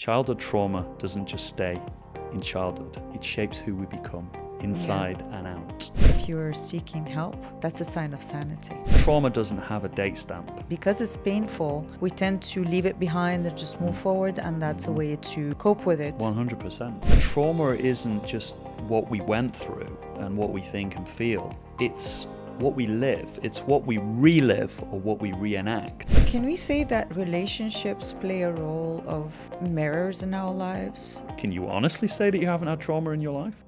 childhood trauma doesn't just stay in childhood. It shapes who we become, inside and out. If you're seeking help, that's a sign of sanity. Trauma doesn't have a date stamp. Because it's painful, we tend to leave it behind and just move forward, and that's a way to cope with it. 100%. Trauma isn't just what we went through and what we think and feel. It's what we live. It's what we relive or what we reenact. Can we say that relationships play a role of mirrors in our lives? Can you honestly say that you haven't had trauma in your life?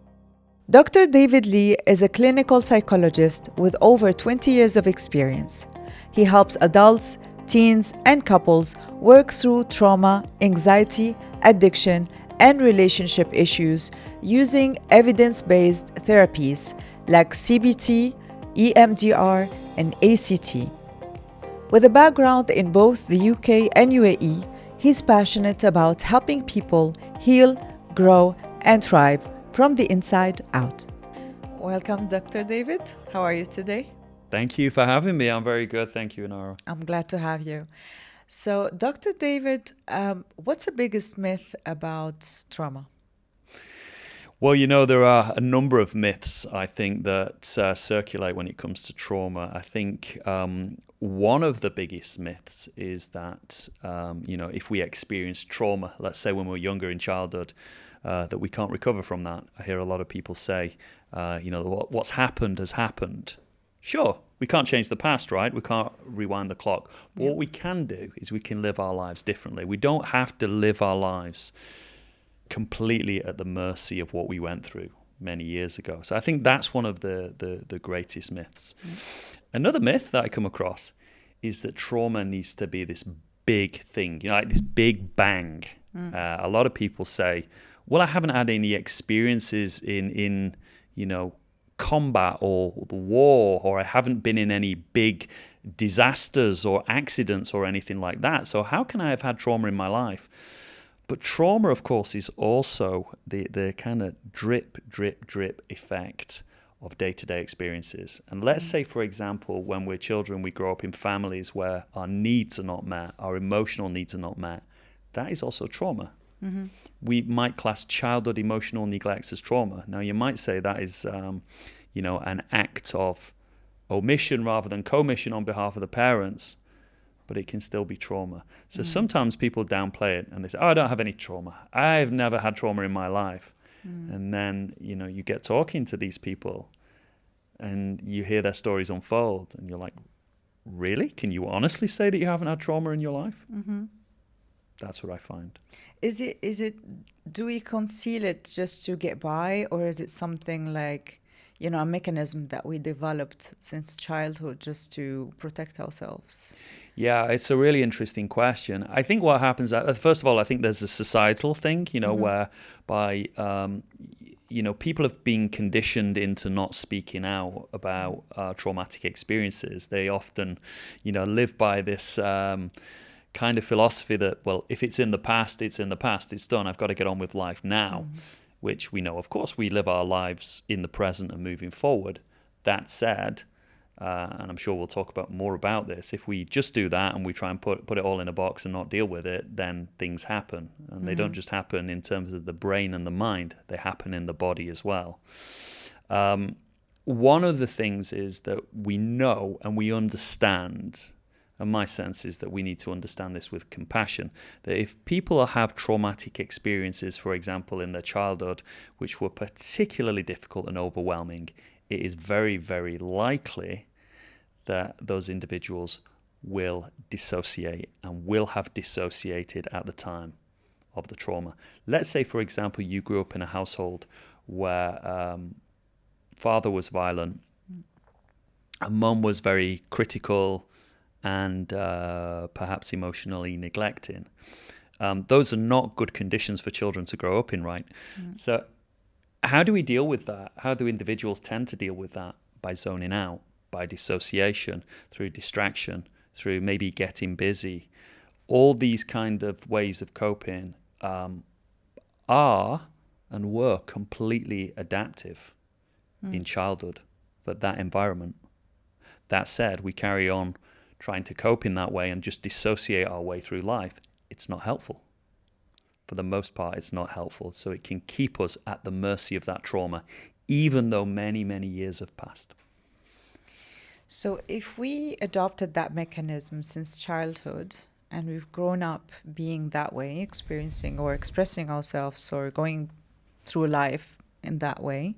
Dr. David Lee is a clinical psychologist with over 20 years of experience. He helps adults, teens, and couples work through trauma, anxiety, addiction, and relationship issues using evidence-based therapies like CBT, EMDR, and ACT. With a background in both the UK and UAE, he's passionate about helping people heal, grow, and thrive from the inside out. Welcome, Dr. David. How are you today? Thank you for having me. I'm very good. Thank you, Inara. I'm glad to have you. So, Dr. David, what's the biggest myth about trauma? Well, there are a number of myths, I think, that circulate when it comes to trauma. I think one of the biggest myths is that, if we experience trauma, let's say when we're younger in childhood, that we can't recover from that. I hear a lot of people say, what's happened has happened. Sure, we can't change the past, right? We can't rewind the clock. But what we can do is we can live our lives differently. We don't have to live our lives completely at the mercy of what we went through many years ago. So I think that's one of the greatest myths. Another myth that I come across is that trauma needs to be this big thing, like this big bang. A lot of people say, well, I haven't had any experiences in combat or the war, or I haven't been in any big disasters or accidents or anything like that. So how can I have had trauma in my life? But trauma, of course, is also the kind of drip effect of day-to-day experiences. And let's say, for example, when we're children, we grow up in families where our needs are not met, our emotional needs are not met. That is also trauma. Mm-hmm. We might class childhood emotional neglects as trauma. Now, you might say that is, an act of omission rather than commission on behalf of the parents, but it can still be trauma. So sometimes people downplay it and they say, I don't have any trauma. I've never had trauma in my life. And then, you get talking to these people and you hear their stories unfold and you're like, really? Can you honestly say that you haven't had trauma in your life? Mm-hmm. That's what I find. Is it, do we conceal it just to get by, or is it something like, a mechanism that we developed since childhood just to protect ourselves? Yeah, it's a really interesting question. I think what happens, first of all, I think there's a societal thing, whereby, people have been conditioned into not speaking out about traumatic experiences. They often, live by this kind of philosophy that, well, if it's in the past, it's in the past, it's done. I've got to get on with life now, which we know, of course, we live our lives in the present and moving forward. That said, and I'm sure we'll talk more about this, if we just do that and we try and put it all in a box and not deal with it, then things happen. And they don't just happen in terms of the brain and the mind, they happen in the body as well. One of the things is that we know and we understand, and my sense is that we need to understand this with compassion, that if people have traumatic experiences, for example, in their childhood, which were particularly difficult and overwhelming, it is very, very likely that those individuals will dissociate and will have dissociated at the time of the trauma. Let's say, for example, you grew up in a household where father was violent and mum was very critical and perhaps emotionally neglecting. Those are not good conditions for children to grow up in, right? So how do we deal with that? How do individuals tend to deal with that? By zoning out, by dissociation, through distraction, through maybe getting busy. All these kind of ways of coping are and were completely adaptive in childhood for that environment. That said, we carry on trying to cope in that way and just dissociate our way through life. It's not helpful. for the most part, it's not helpful. So it can keep us at the mercy of that trauma, even though many, many years have passed. So if we adopted that mechanism since childhood and we've grown up being that way, experiencing or expressing ourselves or going through life in that way,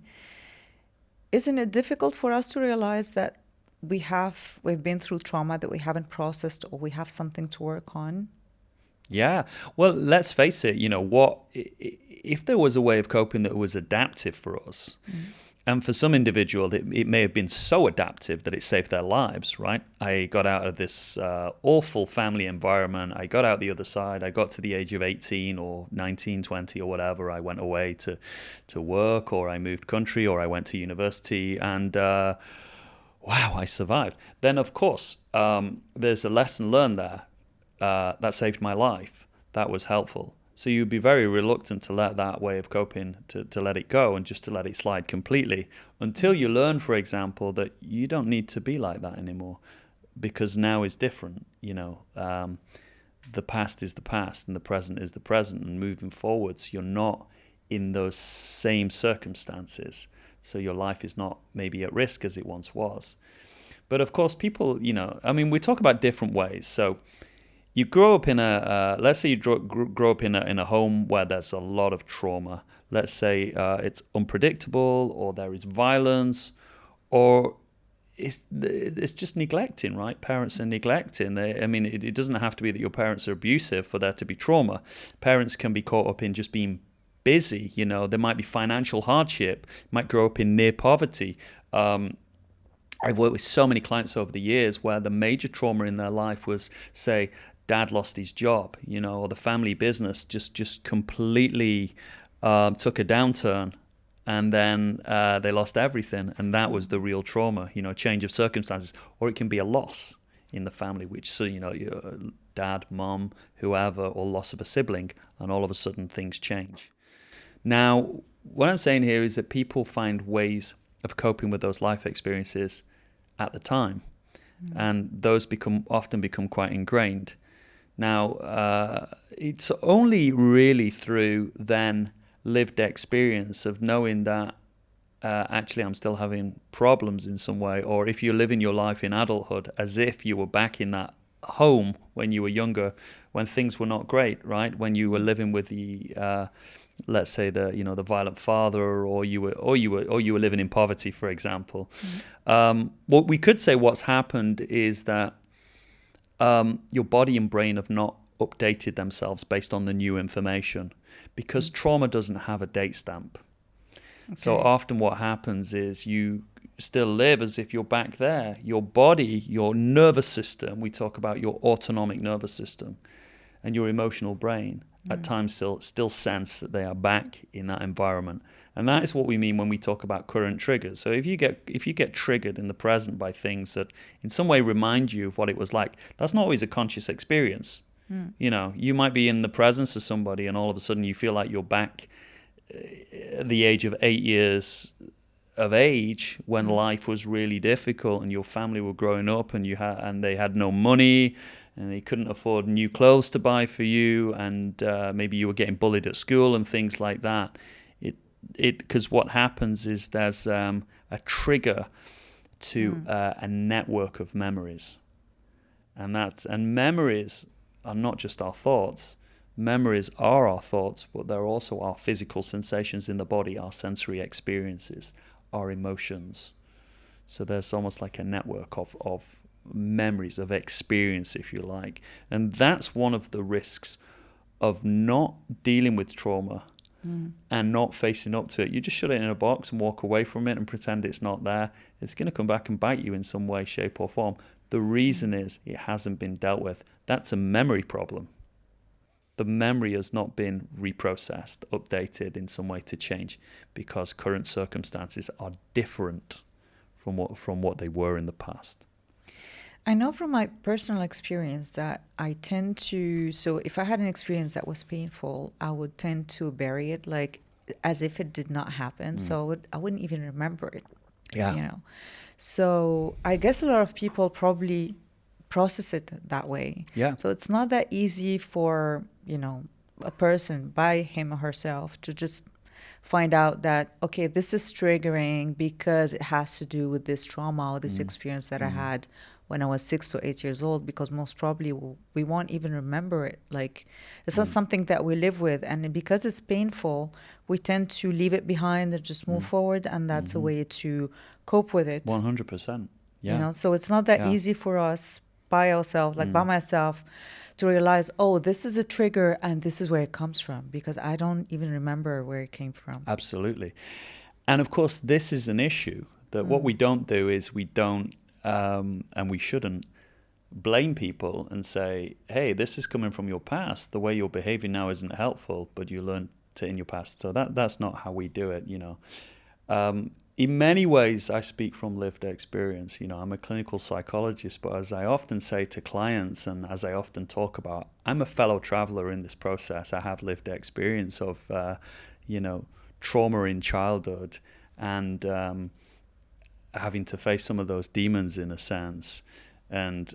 isn't it difficult for us to realize that we've been through trauma that we haven't processed, or we have something to work on? Yeah. Well, let's face it, if there was a way of coping that was adaptive for us, and for some individual, it may have been so adaptive that it saved their lives, right? I got out of this awful family environment. I got out the other side. I got to the age of 18 or 19, 20 or whatever. I went away to work, or I moved country, or I went to university, and wow, I survived. Then, of course, there's a lesson learned there that saved my life. That was helpful. So you'd be very reluctant to let that way of coping, to let it go and just to let it slide completely, until you learn, for example, that you don't need to be like that anymore, because now is different. The past is the past and the present is the present, and moving forwards, you're not in those same circumstances. So your life is not maybe at risk as it once was. But of course, people, we talk about different ways. So you grow up in let's say you grow up in a home where there's a lot of trauma. Let's say it's unpredictable, or there is violence, or it's just neglecting, right? Parents are neglecting. It doesn't have to be that your parents are abusive for there to be trauma. Parents can be caught up in just being busy. There might be financial hardship, might grow up in near poverty. I've worked with so many clients over the years where the major trauma in their life was, say, dad lost his job, or the family business just completely took a downturn, and then they lost everything, and that was the real trauma, change of circumstances. Or it can be a loss in the family, which, your dad, mom, whoever, or loss of a sibling, and all of a sudden things change. Now, what I'm saying here is that people find ways of coping with those life experiences at the time, and those often become quite ingrained. Now, it's only really through then lived experience of knowing that actually I'm still having problems in some way, or if you're living your life in adulthood as if you were back in that home when you were younger, when things were not great, right? When you were living with the let's say the violent father, or you were living in poverty, for example. What we could say what's happened is that your body and brain have not updated themselves based on the new information, because trauma doesn't have a date stamp. Okay. So often what happens is you still live as if you're back there. Your body, your nervous system, we talk about your autonomic nervous system, and your emotional brain at times still sense that they are back in that environment. And that is what we mean when we talk about current triggers. So if you get triggered in the present by things that in some way remind you of what it was like, that's not always a conscious experience. You might be in the presence of somebody and all of a sudden you feel like you're back at the age of 8 years of age when life was really difficult and your family were growing up and they had no money and they couldn't afford new clothes to buy for you, and maybe you were getting bullied at school and things like that. Because what happens is there's a trigger to a network of memories, and memories are not just our thoughts. Memories are our thoughts, but they're also our physical sensations in the body, our sensory experiences, our emotions. So there's almost like a network of memories, of experience, if you like. And that's one of the risks of not dealing with trauma and not facing up to it. You just shut it in a box and walk away from it and pretend it's not there. It's going to come back and bite you in some way, shape or form. The reason is it hasn't been dealt with. That's a memory problem. The memory has not been reprocessed, updated in some way to change, because current circumstances are different from what they were in the past. I know from my personal experience that I tend to, so if I had an experience that was painful, I would tend to bury it like as if it did not happen. So I wouldn't even remember it. Yeah. So I guess a lot of people probably process it that way. Yeah. So it's not that easy for a person by him or herself to just find out that, okay, this is triggering because it has to do with this trauma or this experience that I had when I was 6 or 8 years old, because most probably we won't even remember it. Like, it's not something that we live with. And because it's painful, we tend to leave it behind and just move forward. And that's a way to cope with it. 100%. Yeah. You know, so it's not that easy for us by ourselves, like by myself, to realize, oh, this is a trigger and this is where it comes from, because I don't even remember where it came from. Absolutely. And of course, this is an issue that what we don't do is we don't, and we shouldn't, blame people and say, hey, this is coming from your past. The way you're behaving now isn't helpful, but you learned it in your past. So that's not how we do it, you know. In many ways, I speak from lived experience. You know, I'm a clinical psychologist, but as I often say to clients and as I often talk about, I'm a fellow traveler in this process. I have lived experience of, you know, trauma in childhood and having to face some of those demons in a sense. And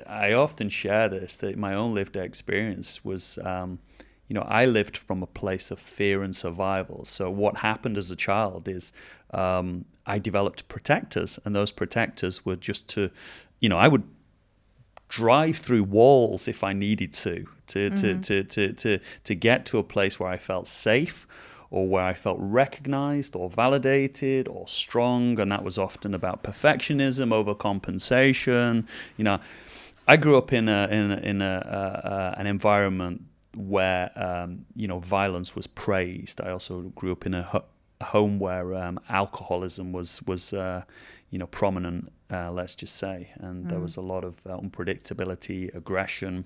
I often share this, that my own lived experience was, you know, I lived from a place of fear and survival. So what happened as a child is I developed protectors, and those protectors were just to, you know, I would drive through walls if I needed to get to a place where I felt safe, or where I felt recognized or validated or strong. And that was often about perfectionism, overcompensation. You know, I grew up in an environment where, you know, violence was praised. I also grew up in a home where alcoholism was you know, prominent, let's just say. And there was a lot of unpredictability, aggression.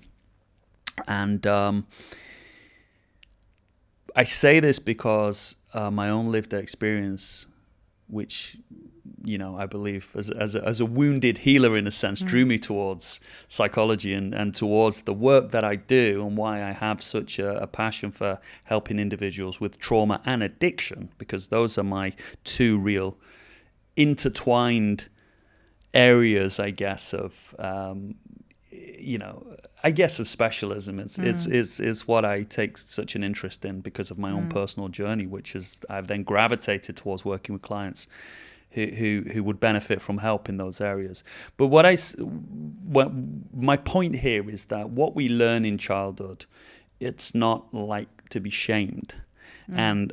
And I say this because my own lived experience, which, you know, I believe as a wounded healer in a sense, drew me towards psychology and towards the work that I do, and why I have such a passion for helping individuals with trauma and addiction, because those are my two real intertwined areas, I guess, of you know, I guess of specialism is what I take such an interest in because of my own personal journey, which is I've then gravitated towards working with clients who would benefit from help in those areas. But my point here is that what we learn in childhood, it's not like to be shamed. And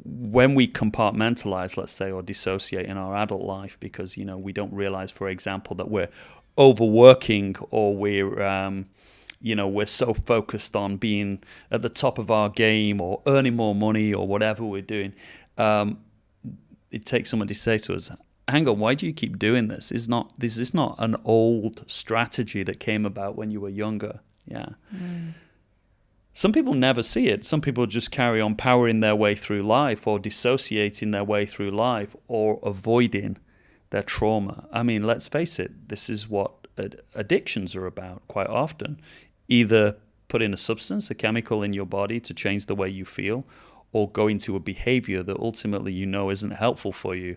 when we compartmentalize, let's say, or dissociate in our adult life because, you know, we don't realize, for example, that we're overworking, or we're you know, we're so focused on being at the top of our game or earning more money or whatever we're doing, it takes somebody to say to us, hang on, why do you keep doing this? This is not an old strategy that came about when you were younger. Yeah. Some people never see it. Some people just carry on powering their way through life, or dissociating their way through life, or avoiding their trauma. I mean, let's face it, this is what addictions are about quite often. Either putting a substance, a chemical in your body to change the way you feel, or go into a behavior that ultimately you know isn't helpful for you,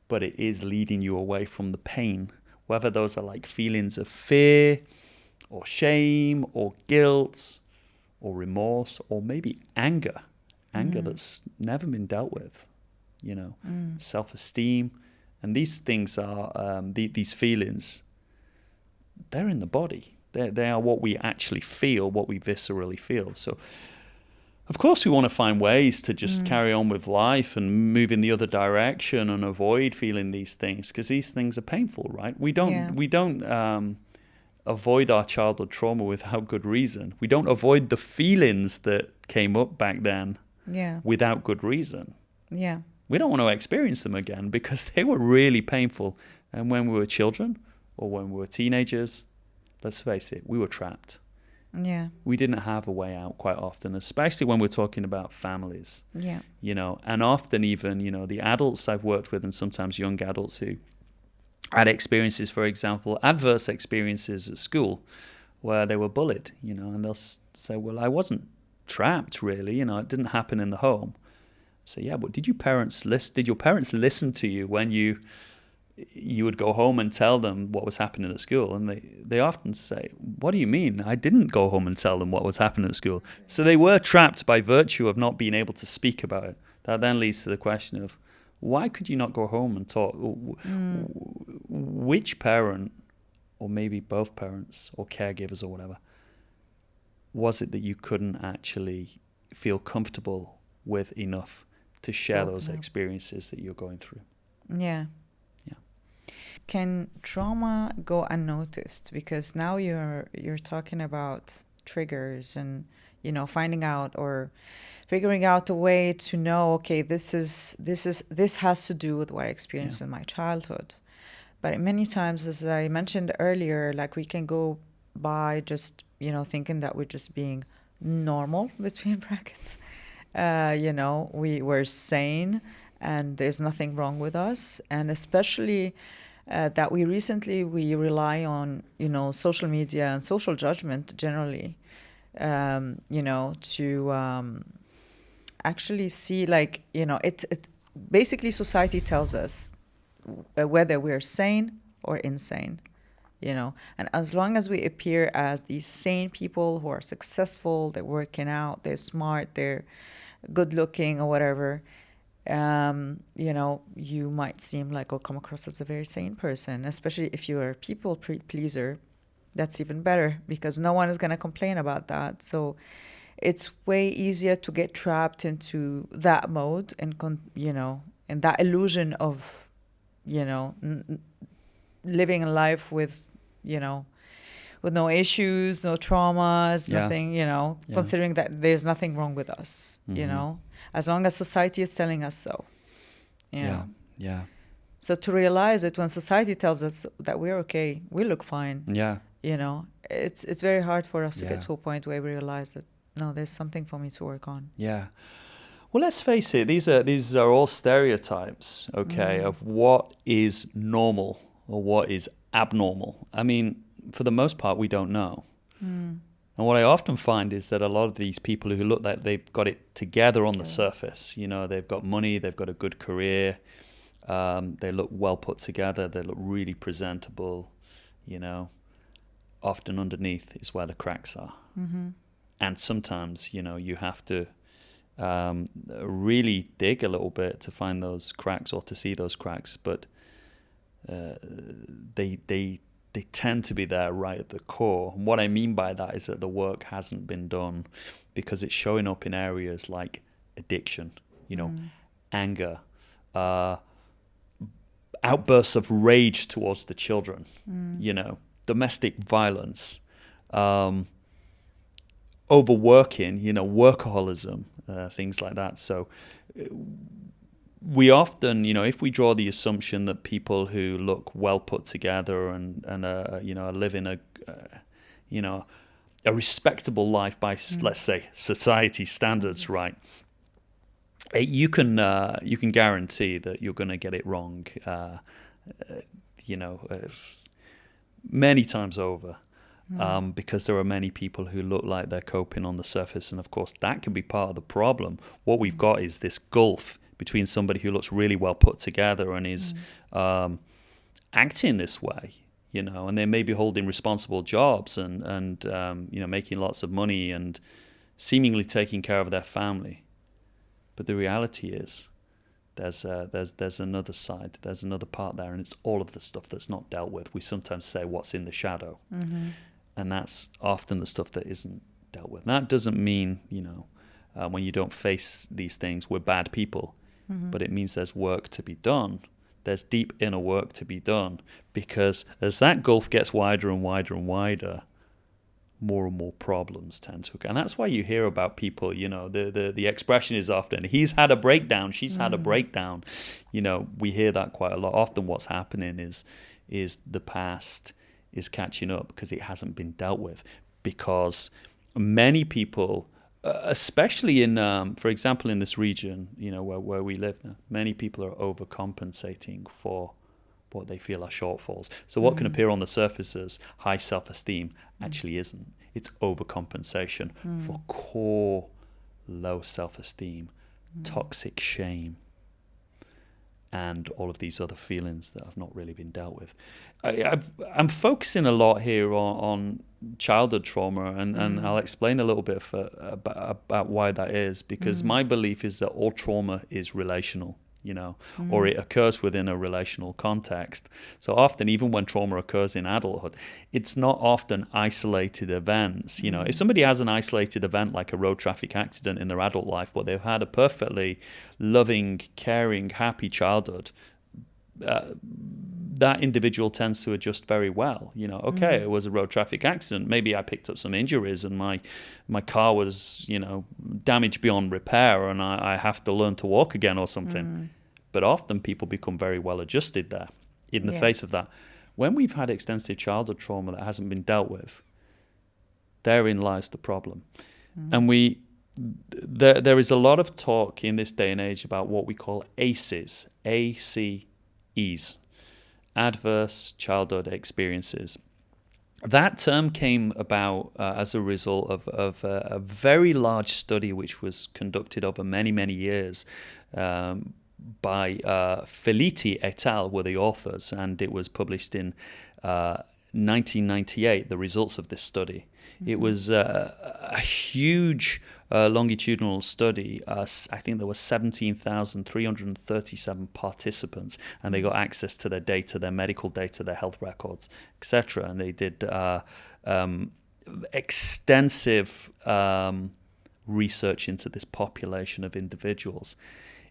but it is leading you away from the pain. Whether those are like feelings of fear, or shame, or guilt, or remorse, or maybe anger that's never been dealt with, you know, self-esteem. And these things are, these feelings, they're in the body. They are what we actually feel, what we viscerally feel. So, of course, we want to find ways to just carry on with life and move in the other direction and avoid feeling these things, because these things are painful, right? We don't avoid our childhood trauma without good reason. We don't avoid the feelings that came up back then without good reason. Yeah. We don't want to experience them again because they were really painful. And when we were children or when we were teenagers, let's face it, we were trapped. Yeah. We didn't have a way out quite often, especially when we're talking about families. Yeah. You know, and often even, you know, the adults I've worked with, and sometimes young adults who had experiences, for example, adverse experiences at school where they were bullied, you know, and they'll say, well, I wasn't trapped really, you know, it didn't happen in the home. So yeah, but did your parents listen to you when you you would go home and tell them what was happening at school, and they often say, what do you mean? I didn't go home and tell them what was happening at school. So they were trapped by virtue of not being able to speak about it. That then leads to the question of, why could you not go home and talk? Which parent, or maybe both parents or caregivers or whatever, was it that you couldn't actually feel comfortable with enough to share those experiences that you're going through? Yeah. Can trauma go unnoticed? Because now you're talking about triggers and, finding out or figuring out a way to know, okay, this has to do with what I experienced in my childhood. But many times, as I mentioned earlier, like we can go by just, thinking that we're just being normal, between brackets. We're sane and there's nothing wrong with us. And especially that we rely on, social media and social judgment generally, to actually see, like, it basically society tells us whether we're sane or insane, and as long as we appear as these sane people who are successful, they're working out, they're smart, they're good looking or whatever, you might seem like or come across as a very sane person, especially if you're a people pleaser. That's even better because no one is going to complain about that. So it's way easier to get trapped into that mode and, and that illusion of, living a life with, with no issues, no traumas, nothing, considering that there's nothing wrong with us, as long as society is telling us so. Yeah. So to realize it when society tells us that we're okay, we look fine. Yeah. It's very hard for us to get to a point where we realize that, no, there's something for me to work on. Yeah. Well, let's face it, these are all stereotypes, okay, of what is normal or what is abnormal. I mean, for the most part, we don't know. And what I often find is that a lot of these people who look like they've got it together on the surface, they've got money, they've got a good career, they look well put together, they look really presentable, often underneath is where the cracks are. And sometimes, you have to really dig a little bit to find those cracks or to see those cracks, but they tend to be there right at the core. And what I mean by that is that the work hasn't been done because it's showing up in areas like addiction, anger, outbursts of rage towards the children, domestic violence, overworking, workaholism, things like that. So we often, if we draw the assumption that people who look well put together and are living a respectable life by, let's say, society standards, right? You can guarantee that you're going to get it wrong, many times over. Because there are many people who look like they're coping on the surface. And of course, that can be part of the problem. What we've got is this gulf between somebody who looks really well put together and is acting this way, and they may be holding responsible jobs and making lots of money and seemingly taking care of their family. But the reality is there's another side, there's another part there, and it's all of the stuff that's not dealt with. We sometimes say what's in the shadow. And that's often the stuff that isn't dealt with. And that doesn't mean, when you don't face these things, we're bad people. But it means there's work to be done. There's deep inner work to be done. Because as that gulf gets wider and wider and wider, more and more problems tend to occur. And that's why you hear about people, the expression is often, he's had a breakdown, she's had a breakdown. We hear that quite a lot. Often what's happening is the past is catching up because it hasn't been dealt with. Because many people, especially in, for example, in this region, where we live now, many people are overcompensating for what they feel are shortfalls. So what can appear on the surface as high self-esteem actually isn't. It's overcompensation for core low self-esteem, toxic shame. and all of these other feelings that have not really been dealt with. I'm focusing a lot here on childhood trauma, and I'll explain a little bit about why that is, because my belief is that all trauma is relational, or it occurs within a relational context. So often, even when trauma occurs in adulthood, it's not often isolated events. If somebody has an isolated event like a road traffic accident in their adult life, but they've had a perfectly loving, caring, happy childhood, that individual tends to adjust very well. Okay, it was a road traffic accident. Maybe I picked up some injuries and my car was, damaged beyond repair, and I have to learn to walk again or something. But often people become very well adjusted there in the face of that. When we've had extensive childhood trauma that hasn't been dealt with, therein lies the problem. And there is a lot of talk in this day and age about what we call ACEs, ACEs, adverse childhood experiences. That term came about as a result of a very large study which was conducted over many, many years by Felitti et al. Were the authors, and it was published in 1998, the results of this study. It was a huge longitudinal study. I think there were 17,337 participants, and they got access to their data, their medical data, their health records, etc. And they did extensive research into this population of individuals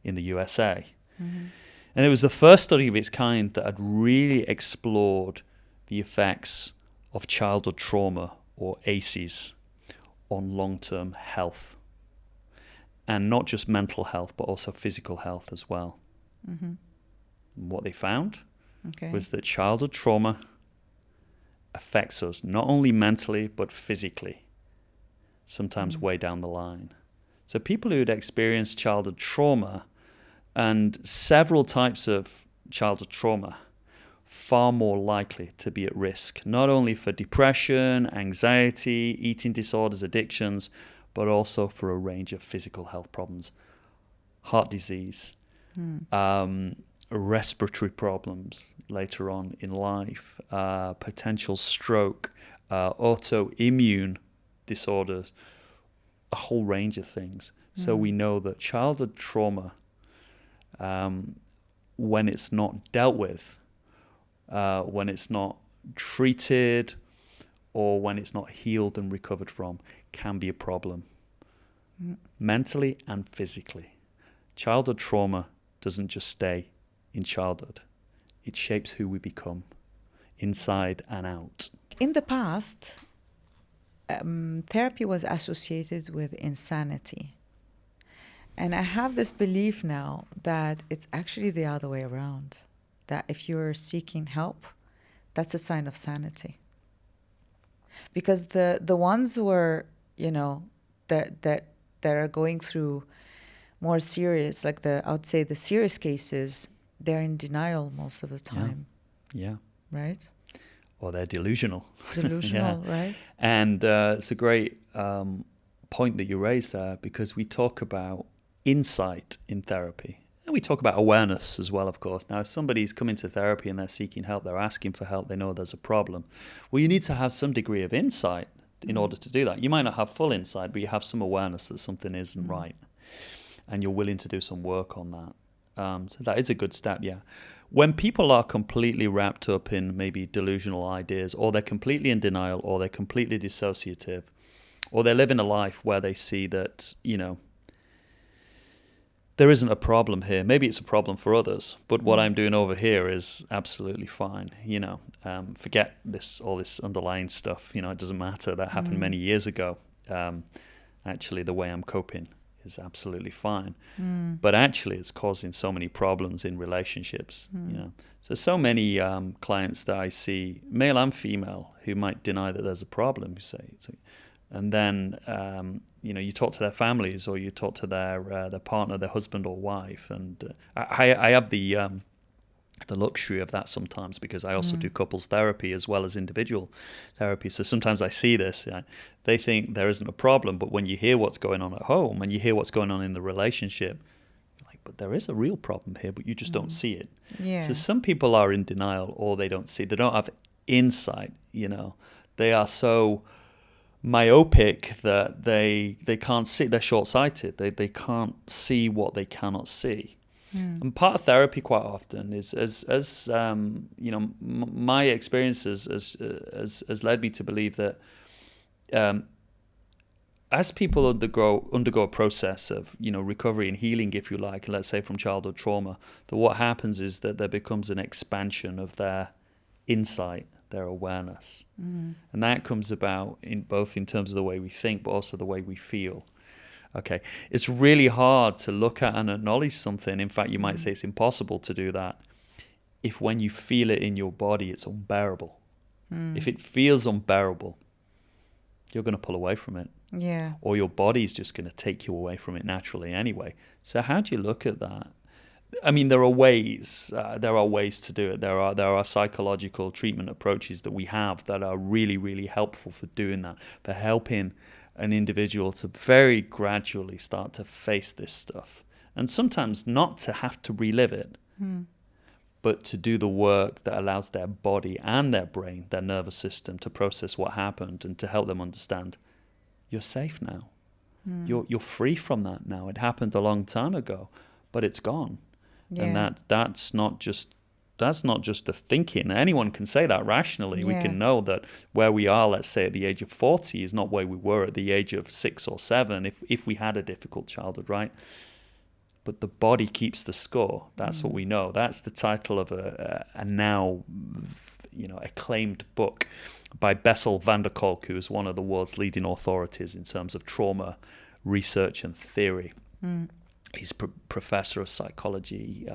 in the USA. And it was the first study of its kind that had really explored the effects of childhood trauma, or ACEs, on long-term health. And not just mental health, but also physical health as well. And what they found was that childhood trauma affects us not only mentally, but physically, sometimes way down the line. So people who had experienced childhood trauma, and several types of childhood trauma, far more likely to be at risk, not only for depression, anxiety, eating disorders, addictions, but also for a range of physical health problems, heart disease, respiratory problems later on in life, potential stroke, autoimmune disorders, a whole range of things. So we know that childhood trauma, when it's not dealt with, when it's not treated, or when it's not healed and recovered from, can be a problem, mentally and physically. Childhood trauma doesn't just stay in childhood. It shapes who we become, inside and out. In the past, therapy was associated with insanity. And I have this belief now that it's actually the other way around. That if you're seeking help, that's a sign of sanity. Because the ones who are, that are going through more serious, like I would say the serious cases, they're in denial most of the time. Yeah. Right? Or they're delusional. Delusional, right? And it's a great point that you raised there, because we talk about insight in therapy. And we talk about awareness as well, of course. Now, if somebody's coming to therapy and they're seeking help, they're asking for help, they know there's a problem. Well, you need to have some degree of insight in order to do that. You might not have full insight, but you have some awareness that something isn't right. And you're willing to do some work on that. So that is a good step, yeah. When people are completely wrapped up in maybe delusional ideas, or they're completely in denial, or they're completely dissociative, or they're living a life where they see that, there isn't a problem here. Maybe it's a problem for others, but what I'm doing over here is absolutely fine. Forget all this underlying stuff. It doesn't matter. That happened many years ago. Actually, the way I'm coping is absolutely fine. But actually, it's causing so many problems in relationships. So many clients that I see, male and female, who might deny that there's a problem. And then you talk to their families, or you talk to their partner, their husband or wife, and I have the luxury of that sometimes, because I also do couples therapy as well as individual therapy. So sometimes I see this. They think there isn't a problem, but when you hear what's going on at home and you hear what's going on in the relationship, like, but there is a real problem here, but you just don't see it. Yeah. So some people are in denial, or they don't see, they don't have insight, They are so myopic that they can't see, they're short-sighted. They can't see what they cannot see. And part of therapy quite often is, as my experiences has led me to believe that as people undergo a process of recovery and healing, if you like, let's say from childhood trauma, that what happens is that there becomes an expansion of their insight, their awareness, and that comes about in terms of the way we think, but also the way we feel. Okay, it's really hard to look at and acknowledge something. In fact, you might say it's impossible to do that if when you feel it in your body, it's unbearable. If it feels unbearable, you're going to pull away from it. Yeah. Or your body's just going to take you away from it naturally anyway. So how do you look at that? I mean, there are ways to do it. There are psychological treatment approaches that we have that are really, really helpful for doing that, for helping an individual to very gradually start to face this stuff. And sometimes not to have to relive it, but to do the work that allows their body and their brain, their nervous system, to process what happened and to help them understand, you're safe now. You're free from that now. It happened a long time ago, but it's gone. Yeah. And that's not just the thinking. Anyone can say that rationally. Yeah. We can know that where we are, let's say at the age of 40, is not where we were at the age of 6 or 7 if we had a difficult childhood, right? But the body keeps the score. That's what we know. That's the title of a now acclaimed book by Bessel van der Kolk, who is one of the world's leading authorities in terms of trauma research and theory. He's professor of psychology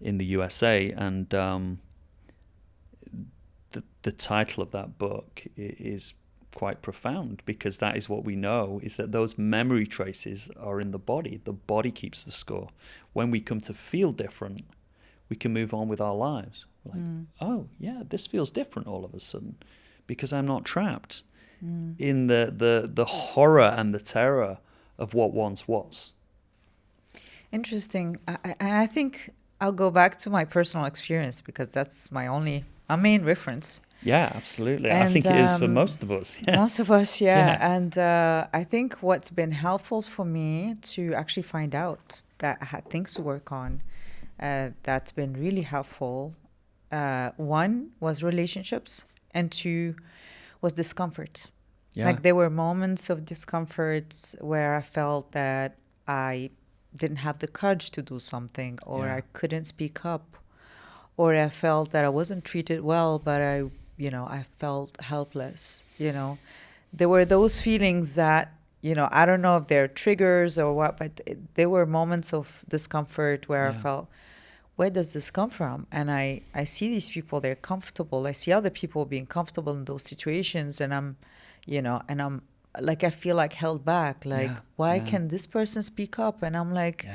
in the USA, and the title of that book is quite profound, because that is what we know, is that those memory traces are in the body. The body keeps the score. When we come to feel different, we can move on with our lives. We're like, oh yeah, this feels different all of a sudden, because I'm not trapped in the horror and the terror of what once was. Interesting. I think I'll go back to my personal experience, because that's my main reference. Yeah, absolutely. And I think it is for most of us. Yeah. Most of us, yeah. And I think what's been helpful for me to actually find out that I had things to work on, that's been really helpful. One was relationships, and 2 was discomfort. Yeah. Like there were moments of discomfort where I felt that I didn't have the courage to do something, or I couldn't speak up, or I felt that I wasn't treated well, but I felt helpless. There were those feelings that, I don't know if they're triggers or what, but there were moments of discomfort where I felt, where does this come from? And I see these people, they're comfortable. I see other people being comfortable in those situations, and I'm like, I feel like held back. Like, why can this person speak up? And I'm like,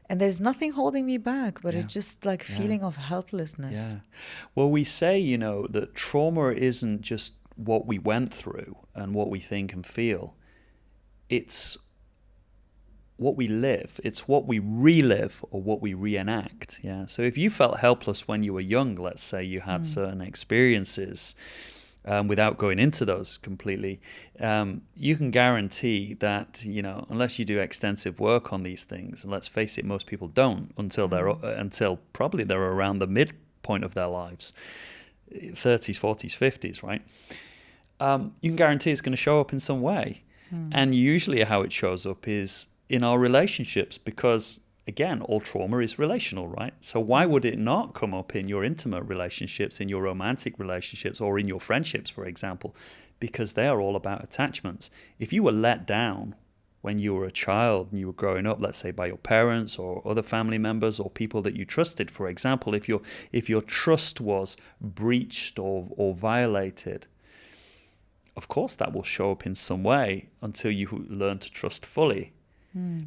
and there's nothing holding me back, but it's just like feeling of helplessness. Yeah. Well, we say, that trauma isn't just what we went through and what we think and feel. It's what we live. It's what we relive or what we reenact. Yeah. So if you felt helpless when you were young, let's say you had certain experiences, without going into those completely, you can guarantee that, unless you do extensive work on these things, and let's face it, most people don't until probably they're around the midpoint of their lives, 30s, 40s, 50s, right? You can guarantee it's going to show up in some way. And usually how it shows up is in our relationships, because again, all trauma is relational, right? So why would it not come up in your intimate relationships, in your romantic relationships, or in your friendships, for example? Because they are all about attachments. If you were let down when you were a child and you were growing up, let's say by your parents or other family members or people that you trusted, for example, if your trust was breached or violated, of course that will show up in some way until you learn to trust fully.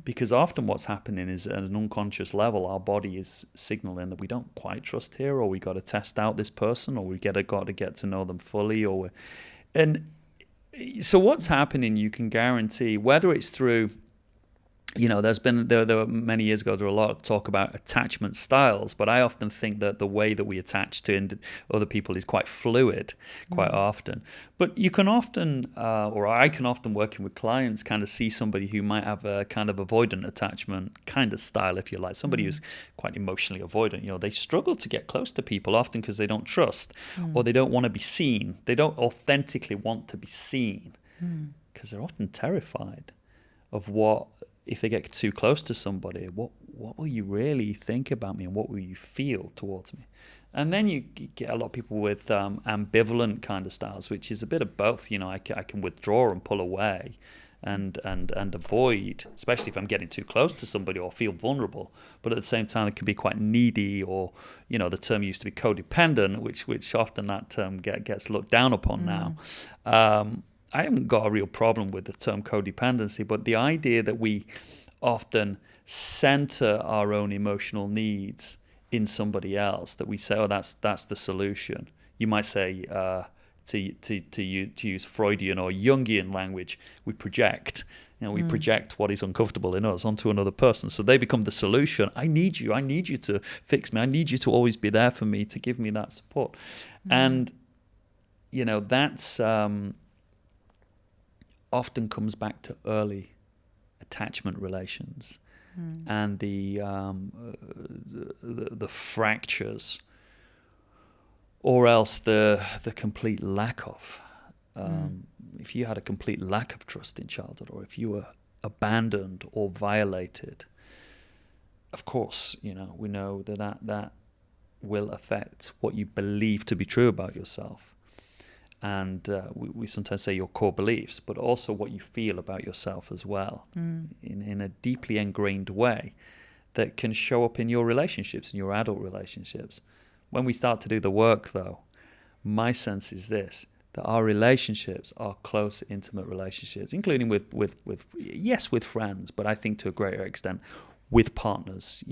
Because often what's happening is at an unconscious level, our body is signaling that we don't quite trust here, or we got to test out this person, or we got to get to know them fully, and so what's happening, you can guarantee, whether it's through there were many years ago, there were a lot of talk about attachment styles, but I often think that the way that we attach to other people is quite fluid, quite often. But you can often, or I can often, working with clients, kind of see somebody who might have a kind of avoidant attachment kind of style, if you like. Somebody who's quite emotionally avoidant. They struggle to get close to people often because they don't trust, or they don't want to be seen. They don't authentically want to be seen because they're often terrified of what. If they get too close to somebody, what will you really think about me, and what will you feel towards me? And then you get a lot of people with ambivalent kind of styles, which is a bit of both. I can withdraw and pull away and avoid, especially if I'm getting too close to somebody or feel vulnerable. But at the same time, it can be quite needy, or the term used to be codependent, which often that term gets looked down upon now. I haven't got a real problem with the term codependency, but the idea that we often center our own emotional needs in somebody else, that we say, oh, that's the solution. You might say, to use Freudian or Jungian language, we project. We project what is uncomfortable in us onto another person. So they become the solution. I need you to fix me. I need you to always be there for me, to give me that support. And, that's... often comes back to early attachment relations and the fractures, or else the complete lack of. If you had a complete lack of trust in childhood, or if you were abandoned or violated, of course, we know that will affect what you believe to be true about yourself. And we sometimes say your core beliefs, but also what you feel about yourself as well, in a deeply ingrained way that can show up in your relationships, in your adult relationships. When we start to do the work, though, my sense is this, that our relationships are close, intimate relationships, including with friends, but I think to a greater extent with partners,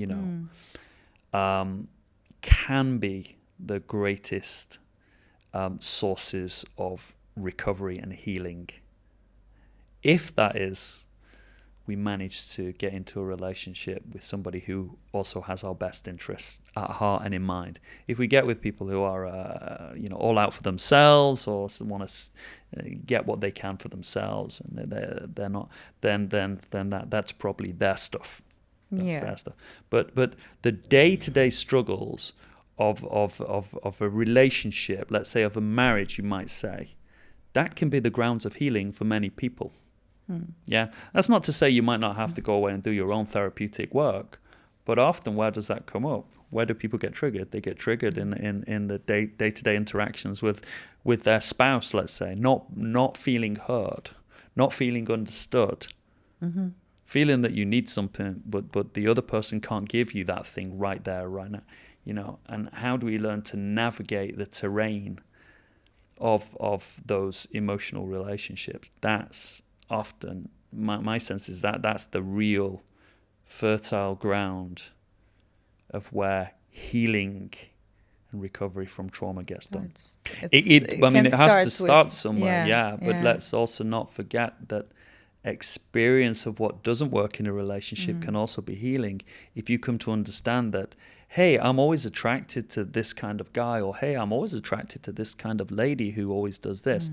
can be the greatest sources of recovery and healing. If that is, we manage to get into a relationship with somebody who also has our best interests at heart and in mind. If we get with people who are, all out for themselves, or want to get what they can for themselves, and they're not, then that's probably their stuff. That's their stuff. But the day-to-day struggles of a relationship, let's say of a marriage, you might say, that can be the grounds of healing for many people. Yeah, that's not to say you might not have to go away and do your own therapeutic work, but often where does that come up? Where do people get triggered? They get triggered in the day-to-day interactions with their spouse, let's say, not feeling heard, not feeling understood, feeling that you need something, but the other person can't give you that thing right there, right now. And how do we learn to navigate the terrain of those emotional relationships? That's often, my sense is that's the real fertile ground of where healing and recovery from trauma gets done. It has to start somewhere, but let's also not forget that experience of what doesn't work in a relationship can also be healing. If you come to understand that, hey, I'm always attracted to this kind of guy, or hey, I'm always attracted to this kind of lady who always does this,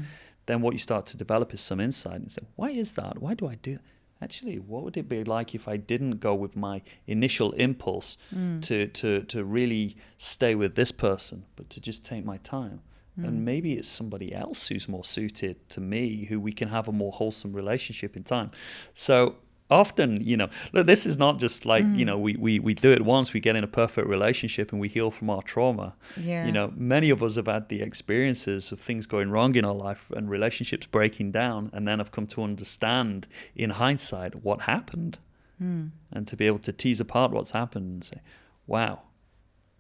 then what you start to develop is some insight and say, why is that? Why do I do that? Actually, what would it be like if I didn't go with my initial impulse to really stay with this person, but to just take my time? And maybe it's somebody else who's more suited to me, who we can have a more wholesome relationship in time. So often, look, this is not just like, we do it once, we get in a perfect relationship and we heal from our trauma. Many of us have had the experiences of things going wrong in our life and relationships breaking down, and then have come to understand in hindsight what happened, and to be able to tease apart what's happened and say, wow,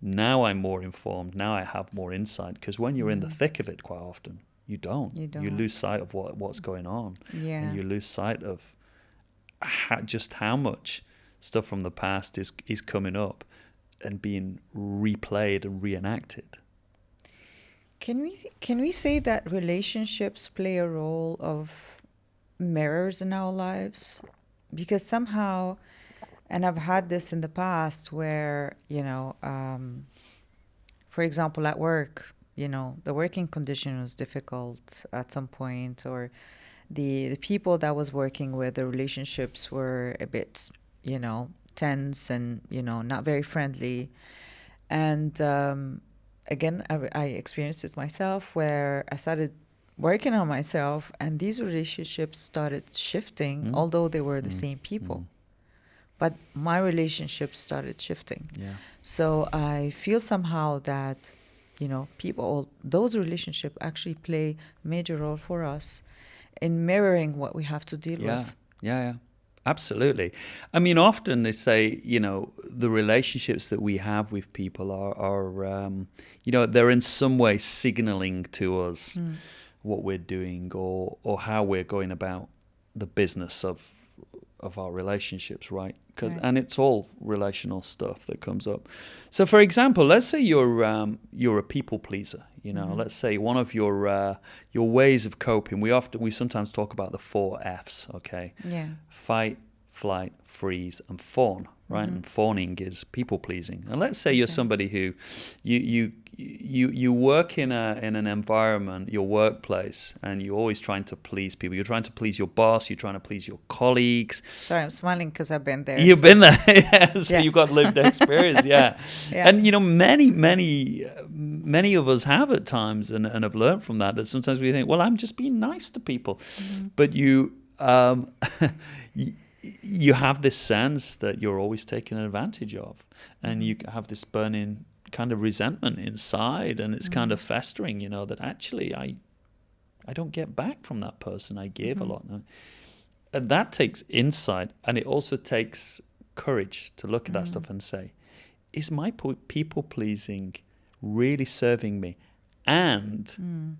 now I'm more informed, now I have more insight. Because when you're in the thick of it, quite often, you don't. You lose sight of what's going on. And you lose sight of just how much stuff from the past is coming up and being replayed and reenacted. Can we say that relationships play a role of mirrors in our lives? because somehow, and I've had this in the past where, for example, at work, the working condition was difficult at some point, or the people that I was working with, the relationships were a bit, tense and, not very friendly. And again, I experienced it myself where I started working on myself and these relationships started shifting, although they were the same people. But my relationships started shifting. Yeah. So I feel somehow that, people, those relationships actually play a major role for us in mirroring what we have to deal with. Yeah. Absolutely. I mean, often they say, the relationships that we have with people are they're in some way signaling to us what we're doing or how we're going about the business of our relationships, right? And it's all relational stuff that comes up. So, for example, let's say you're a people pleaser. Let's say one of your ways of coping. We sometimes talk about the 4 Fs. Okay. Yeah. Fight, flight, freeze, and fawn. Right. And fawning is people pleasing. And let's say you're somebody who you work in an environment, your workplace, and you're always trying to please people. You're trying to please your boss. You're trying to please your colleagues. Sorry, I'm smiling because I've been there. You've been there, so you've got lived experience, yeah. And many of us have at times, and have learned from that sometimes we think, well, I'm just being nice to people, but you you have this sense that you're always taken advantage of, and you have this burning kind of resentment inside, and it's kind of festering, that actually I don't get back from that person. I gave a lot. And that takes insight, and it also takes courage to look at that stuff and say, is my people pleasing really serving me? And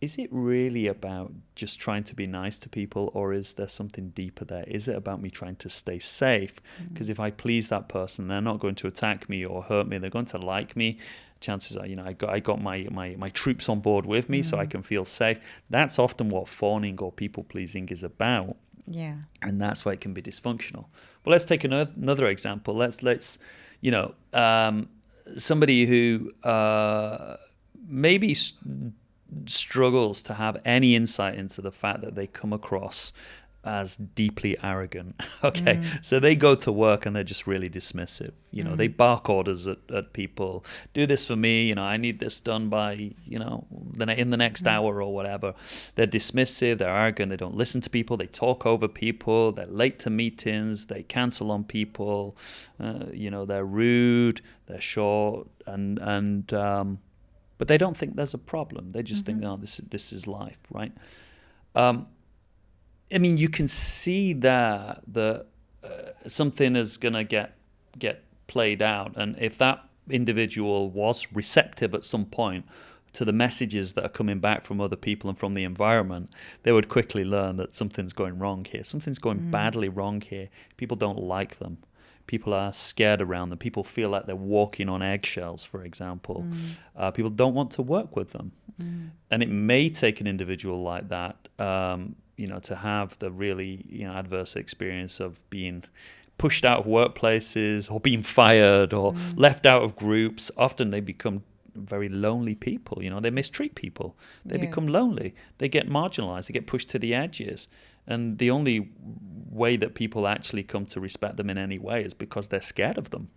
is it really about just trying to be nice to people, or is there something deeper there? Is it about me trying to stay safe? Because if I please that person, they're not going to attack me or hurt me. They're going to like me. Chances are, I got my troops on board with me, so I can feel safe. That's often what fawning or people pleasing is about. Yeah. And that's why it can be dysfunctional. But let's take another example. Let's somebody who maybe struggles to have any insight into the fact that they come across as deeply arrogant. Okay. So they go to work and they're just really dismissive. They bark orders at people. Do this for me. I need this done by, in the next hour or whatever. They're dismissive. They're arrogant. They don't listen to people. They talk over people. They're late to meetings. They cancel on people. They're rude. They're short. But they don't think there's a problem. They just think, oh, this is life, right? I mean, you can see that something is going to get played out. And if that individual was receptive at some point to the messages that are coming back from other people and from the environment, they would quickly learn that something's going wrong here. Something's going badly wrong here. People don't like them. People are scared around them. People feel like they're walking on eggshells, for example. People don't want to work with them. And it may take an individual like that, to have the really, adverse experience of being pushed out of workplaces or being fired or left out of groups. Often they become very lonely people. They mistreat people. They become lonely. They get marginalized. They get pushed to the edges. And the only way that people actually come to respect them in any way is because they're scared of them,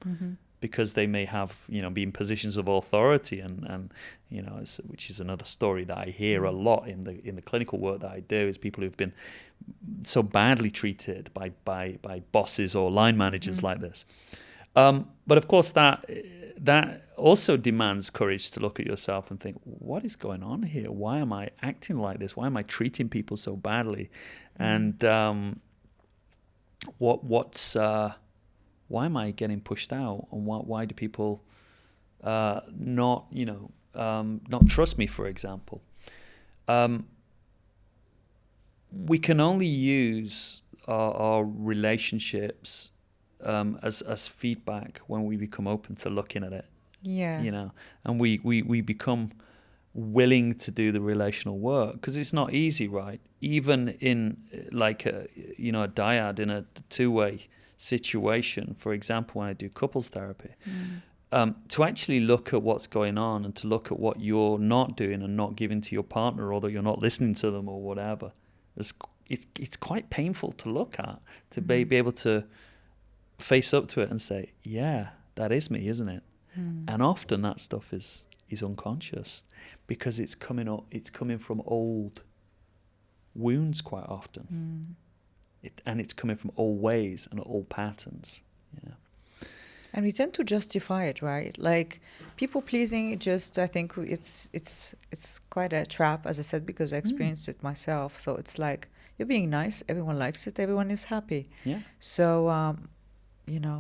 because they may have, be in positions of authority, and which is another story that I hear a lot in the clinical work that I do, is people who've been so badly treated by bosses or line managers like this. But of course, that also demands courage to look at yourself and think, what is going on here? Why am I acting like this? Why am I treating people so badly? And why am I getting pushed out? And why do people not trust me, for example? We can only use our relationships as feedback when we become open to looking at it. Yeah. And we become willing to do the relational work, because it's not easy, right? even in like a dyad in a two-way situation, for example, when I do couples therapy, to actually look at what's going on and to look at what you're not doing and not giving to your partner, or that you're not listening to them or whatever, it's quite painful to look at, to be able to face up to it and say, yeah, that is me, isn't it? And often that stuff is unconscious, because it's coming from old wounds quite often. And it's coming from old ways and old patterns. Yeah. And we tend to justify it, right? Like people pleasing, I think it's quite a trap, as I said, because I experienced it myself. So it's like, you're being nice, everyone likes it, everyone is happy. Yeah. So,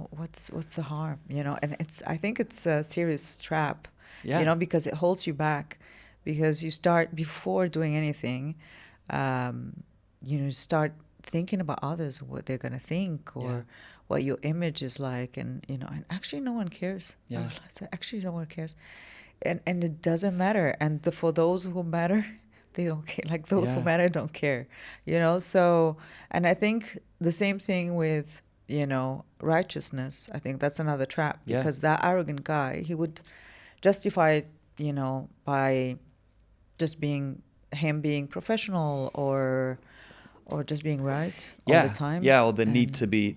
what's the harm? And I think it's a serious trap. Yeah. Because it holds you back, because you start, before doing anything, start thinking about others, what they're going to think, or what your image is like. And, and actually no one cares. Yeah. I realized that actually no one cares. And it doesn't matter. And for those who matter, they don't care. Like those who matter don't care, So, and I think the same thing with, righteousness. I think that's another trap, because that arrogant guy, he would justify it, by just being professional, or just being right all the time. Yeah, or the need to be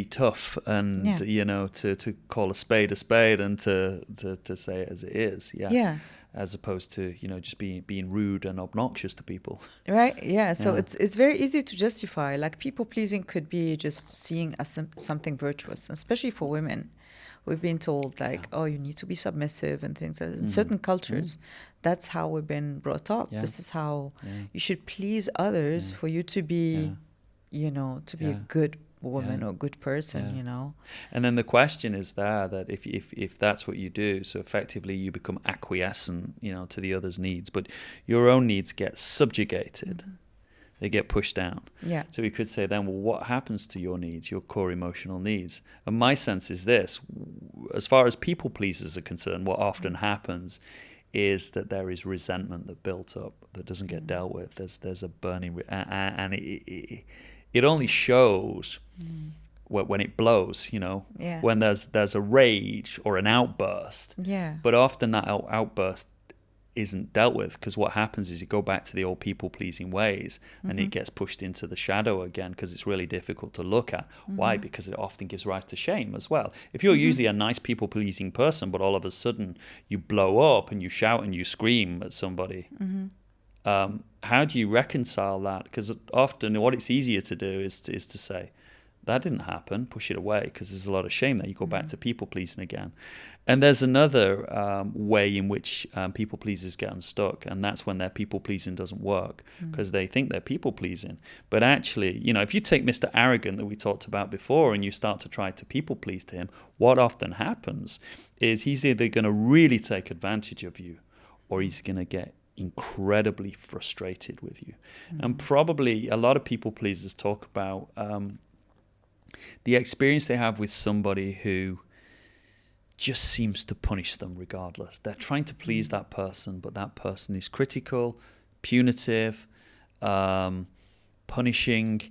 tough, and to call a spade and to say it as it is. Yeah. As opposed to just being rude and obnoxious to people. Right. Yeah. So it's very easy to justify. Like people pleasing could be just seeing as something virtuous, especially for women. We've been told oh, you need to be submissive and things. In certain cultures, that's how we've been brought up. Yeah. This is how you should please others for you to be, to be a good woman or good person, And then the question is that if that's what you do, so effectively you become acquiescent, to the other's needs, but your own needs get subjugated. They get pushed down. Yeah. So we could say then, well, what happens to your needs, your core emotional needs? And my sense is this: as far as people pleasers are concerned, what often happens is that there is resentment that built up that doesn't get dealt with. There's a burning, and it only shows when it blows, when there's a rage or an outburst. Yeah. But often that outburst isn't dealt with, because what happens is you go back to the old people-pleasing ways, and it gets pushed into the shadow again, because it's really difficult to look at. Why? Because it often gives rise to shame as well. If you're usually a nice people-pleasing person, but all of a sudden you blow up and you shout and you scream at somebody, how do you reconcile that? Because often what it's easier to do is to say, that didn't happen, push it away, because there's a lot of shame there. You go back to people-pleasing again. And there's another way in which people-pleasers get unstuck, and that's when their people-pleasing doesn't work, because they think they're people-pleasing. But actually, if you take Mr. Arrogant that we talked about before and you start to try to people-please to him, what often happens is he's either going to really take advantage of you, or he's going to get incredibly frustrated with you. And probably a lot of people-pleasers talk about the experience they have with somebody who just seems to punish them regardless. They're trying to please that person, but that person is critical, punitive, punishing.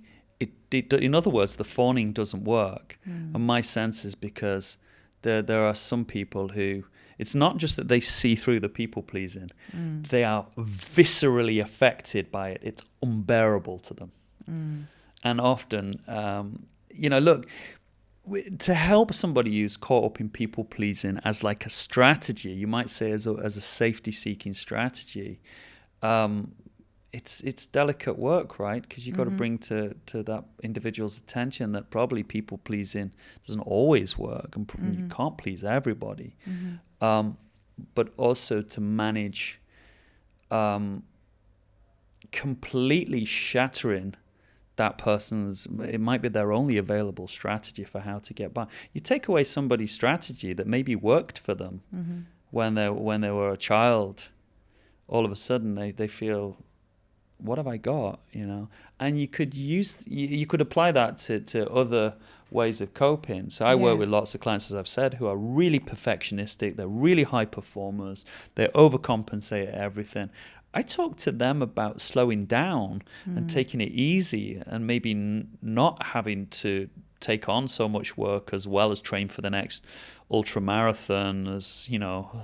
In other words, the fawning doesn't work. And my sense is because there are some people who, it's not just that they see through the people-pleasing, they are viscerally affected by it. It's unbearable to them. And often, look, to help somebody who's caught up in people-pleasing as like a strategy, you might say as a safety-seeking strategy, it's delicate work, right? Because you've got to bring to that individual's attention that probably people-pleasing doesn't always work, and you can't please everybody. But also to manage completely shattering that person's, it might be their only available strategy for how to get by. You take away somebody's strategy that maybe worked for them when they were a child, all of a sudden they feel, what have I got, And you could apply that to other ways of coping. So I work with lots of clients, as I've said, who are really perfectionistic. They're really high performers. They overcompensate at everything. I talk to them about slowing down and taking it easy, and maybe not having to take on so much work, as well as train for the next ultra marathon, as you know,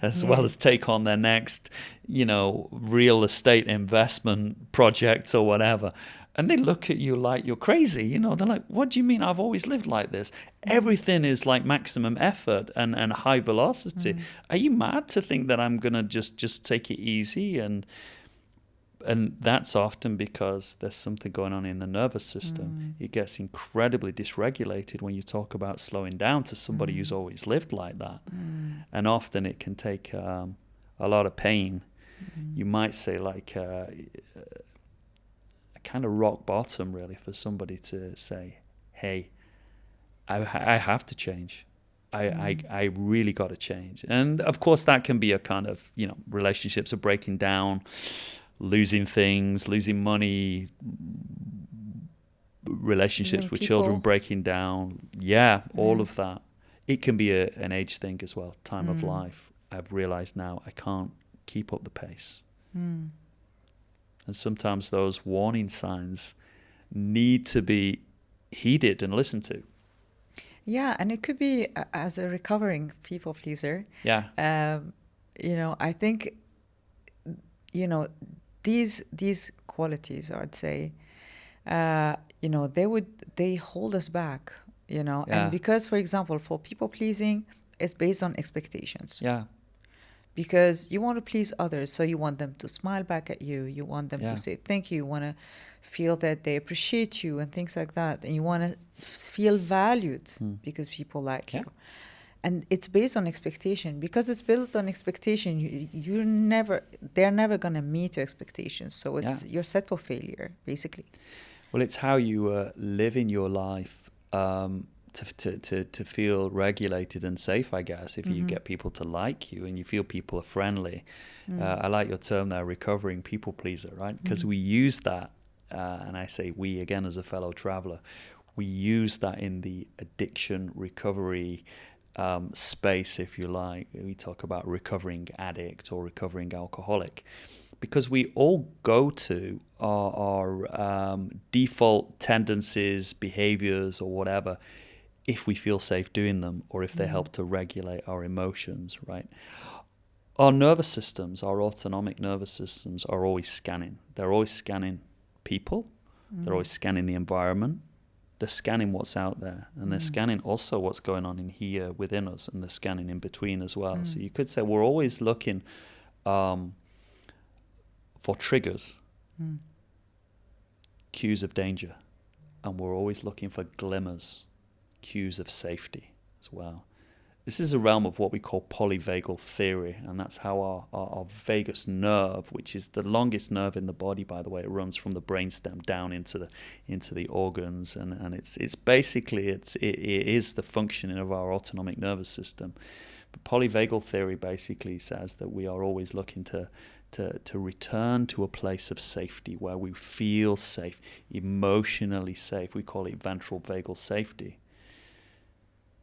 as well as take on their next, you know, real estate investment project or whatever. And they look at you like you're crazy, you know. They're like, what do you mean? I've always lived like this. Everything is like maximum effort and high velocity. Are you mad to think that I'm going to just take it easy? And that's often because there's something going on in the nervous system. It gets incredibly dysregulated when you talk about slowing down to somebody who's always lived like that. And often it can take a lot of pain. You might say like a kind of rock bottom, really, for somebody to say, hey, I have to change. I really got to change. And of course that can be a kind of, you know, relationships are breaking down, losing things, losing money, relationships with children breaking down. Yeah, all of that. It can be an age thing as well, time of life. I've realized now I can't keep up the pace. And sometimes those warning signs need to be heeded and listened to. Yeah, and it could be as a recovering people pleaser. Yeah. You know, I think, you know, these qualities, I'd say, you know, they hold us back, you know. Yeah. And because, for example, for people pleasing, it's based on expectations. Yeah. Because you want to please others, so you want them to smile back at you. You want them to say thank you. You want to feel that they appreciate you and things like that. And you want to feel valued because people like you. And it's based on expectation. Because it's built on expectation, they're never going to meet your expectations. So you're set for failure, basically. Well, it's how you live in your life to feel regulated and safe, I guess, if you get people to like you and you feel people are friendly. I like your term there, recovering people pleaser, right? Because we use that, and I say we again as a fellow traveler, we use that in the addiction recovery space, if you like. We talk about recovering addict or recovering alcoholic, because we all go to our default tendencies, behaviors, or whatever, if we feel safe doing them, or if they help to regulate our emotions, right? Our nervous systems, our autonomic nervous systems, are always scanning. They're always scanning people. They're always scanning the environment. They're scanning what's out there. And they're scanning also what's going on in here within us, and they're scanning in between as well. So you could say we're always looking for triggers, cues of danger. And we're always looking for glimmers, cues of safety as well. This is a realm of what we call polyvagal theory, and that's how our vagus nerve, which is the longest nerve in the body, by the way, it runs from the brainstem down into the organs, and it's basically it is the functioning of our autonomic nervous system. But polyvagal theory basically says that we are always looking to return to a place of safety where we feel safe, emotionally safe. We call it ventral vagal safety.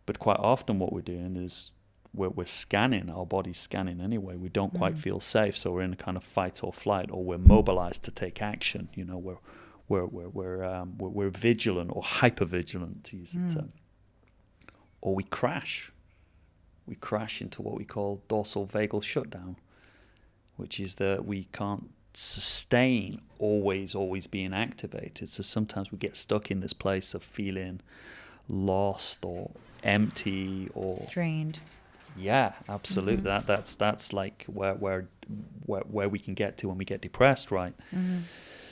But quite often what we're doing is we're scanning, our body's scanning anyway. We don't quite feel safe, so we're in a kind of fight or flight, or we're mobilized to take action. You know, we're vigilant or hyper vigilant, to use the term. Or we crash. We crash into what we call dorsal vagal shutdown, which is that we can't sustain always being activated. So sometimes we get stuck in this place of feeling lost or empty or drained. Yeah, absolutely. That's like where we can get to when we get depressed, right?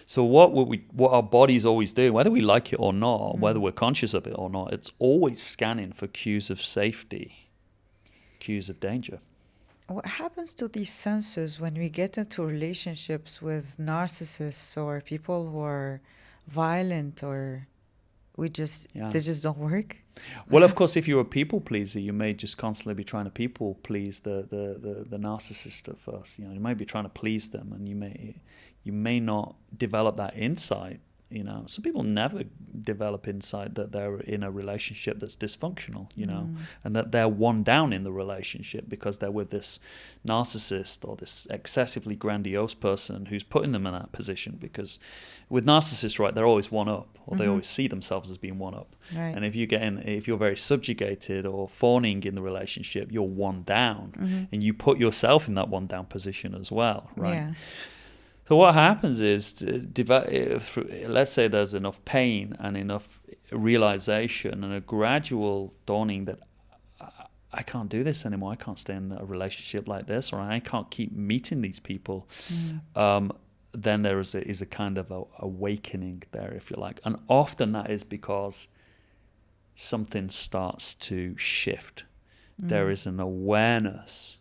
So what our body's always doing, whether we like it or not, whether we're conscious of it or not, it's always scanning for cues of safety, cues of danger. What happens to these senses when we get into relationships with narcissists or people who are violent, or they just don't work? Well, of course, if you're a people pleaser, you may just constantly be trying to people please the narcissist at first. You know, you may be trying to please them, and you may not develop that insight You know, some people never develop insight that they're in a relationship that's dysfunctional, you know, and that they're one down in the relationship because they're with this narcissist or this excessively grandiose person who's putting them in that position. Because with narcissists, right, they're always one up, or they always see themselves as being one up. Right. And if you're very subjugated or fawning in the relationship, you're one down, and you put yourself in that one down position as well, right? Yeah. So what happens is, let's say there's enough pain and enough realization and a gradual dawning that I can't do this anymore. I can't stay in a relationship like this, or I can't keep meeting these people. Then there is a kind of awakening there, if you like. And often that is because something starts to shift. There is an awareness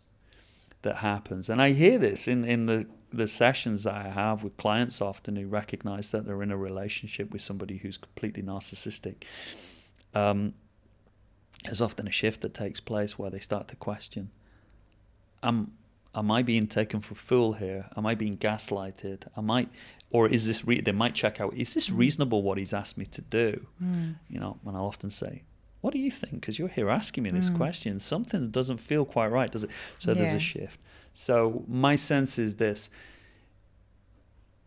that happens. And I hear this in the sessions that I have with clients often who recognize that they're in a relationship with somebody who's completely narcissistic. There's often a shift that takes place where they start to question, am I being taken for a fool here? Am I being gaslighted? Or is this, they might check out, is this reasonable what he's asked me to do? You know, and I'll often say, what do you think? Because you're here asking me this question. Something doesn't feel quite right, does it? So there's a shift. So my sense is this: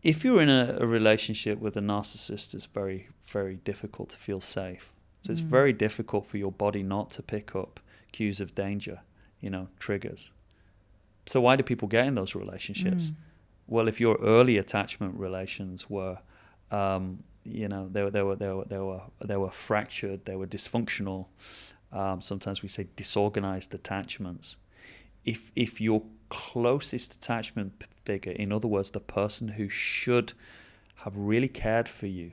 if you're in a relationship with a narcissist, it's very, very difficult to feel safe. So it's very difficult for your body not to pick up cues of danger, you know, triggers. So why do people get in those relationships? Well, if your early attachment relations were, you know, they were fractured, they were dysfunctional. Sometimes we say disorganized attachments. If your closest attachment figure, in other words, the person who should have really cared for you,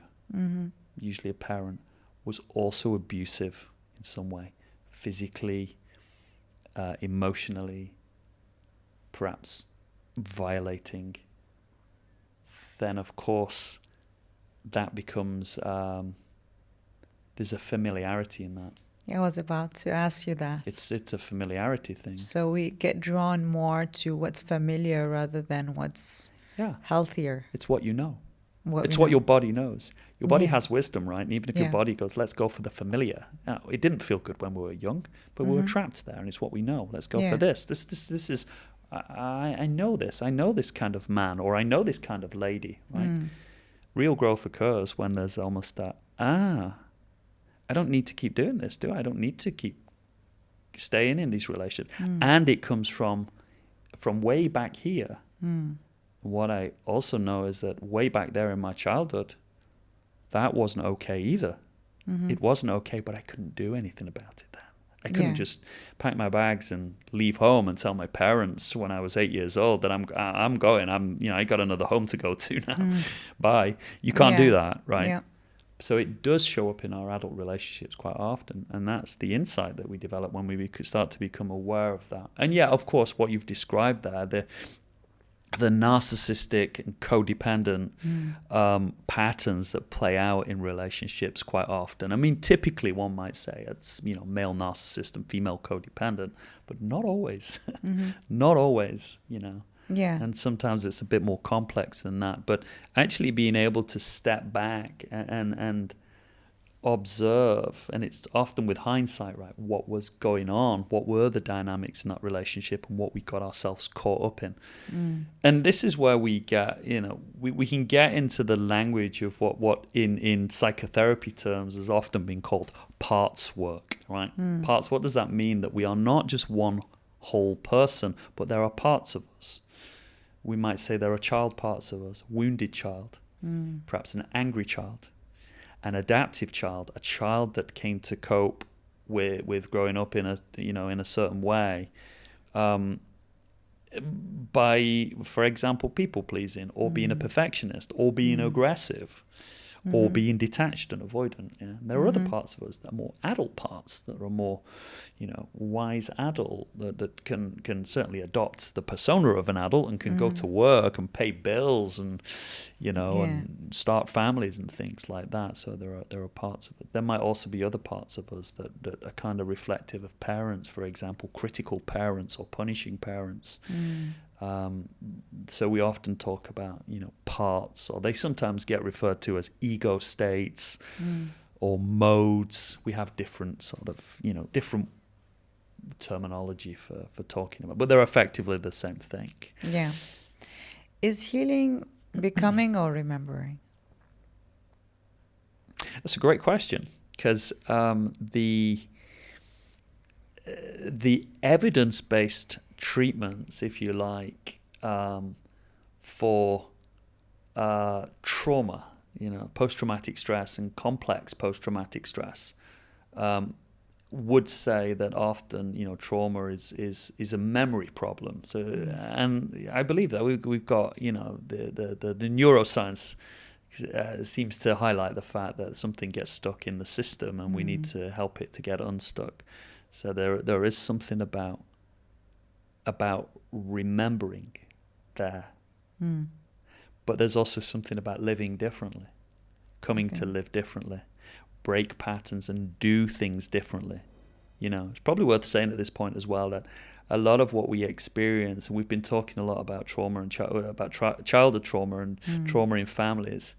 usually a parent, was also abusive in some way, physically, emotionally, perhaps violating, then of course that becomes, there's a familiarity in that. I was about to ask you that. It's a familiarity thing. So we get drawn more to what's familiar rather than what's healthier. It's what you know. It's what your body knows. Your body has wisdom, right? And even if your body goes, let's go for the familiar. Now, it didn't feel good when we were young, but we were trapped there, and it's what we know. Let's go for this. This is, I know this. I know this kind of man, or I know this kind of lady, right? Real growth occurs when there's almost that, I don't need to keep doing this, do I? I don't need to keep staying in these relationships. And it comes from way back here. What I also know is that way back there in my childhood, that wasn't okay either. It wasn't okay, but I couldn't do anything about it then. I couldn't just pack my bags and leave home and tell my parents when I was 8 years old that I'm going. I got another home to go to now. Bye. You can't do that, right? Yeah. So it does show up in our adult relationships quite often, and that's the insight that we develop when we start to become aware of that. And of course, what you've described there, the narcissistic and codependent patterns that play out in relationships quite often. I mean, typically one might say it's, male narcissist and female codependent, but not always. Not always, Yeah. And sometimes it's a bit more complex than that. But actually being able to step back and observe, and it's often with hindsight, right, what was going on, what were the dynamics in that relationship, and what we got ourselves caught up in. And this is where we get, we can get into the language of what in psychotherapy terms has often been called parts work, right? Parts, what does that mean? That we are not just one whole person, but there are parts of us. We might say there are child parts of us, wounded child, perhaps an angry child, an adaptive child, a child that came to cope with growing up in a certain way, by, for example, people pleasing, or being a perfectionist, or being aggressive, or being detached and avoidant. Yeah? And there are other parts of us that are more adult parts, that are more, wise adult, that can certainly adopt the persona of an adult and can go to work and pay bills and, and start families and things like that. So there are parts of it. There might also be other parts of us that are kind of reflective of parents, for example, critical parents or punishing parents. So we often talk about, parts, or they sometimes get referred to as ego states or modes. We have different sort of, different terminology for talking about, but they're effectively the same thing. Yeah. Is healing becoming or remembering? That's a great question, because the evidence-based treatments, if you like, for trauma, post-traumatic stress and complex post-traumatic stress, would say that often, trauma is a memory problem. So, and I believe that we've got, the neuroscience seems to highlight the fact that something gets stuck in the system, and we need to help it to get unstuck. So there is something about remembering there, but there's also something about living differently, coming to live differently, break patterns and do things differently. It's probably worth saying at this point as well that a lot of what we experience, and we've been talking a lot about trauma and childhood trauma and trauma in families,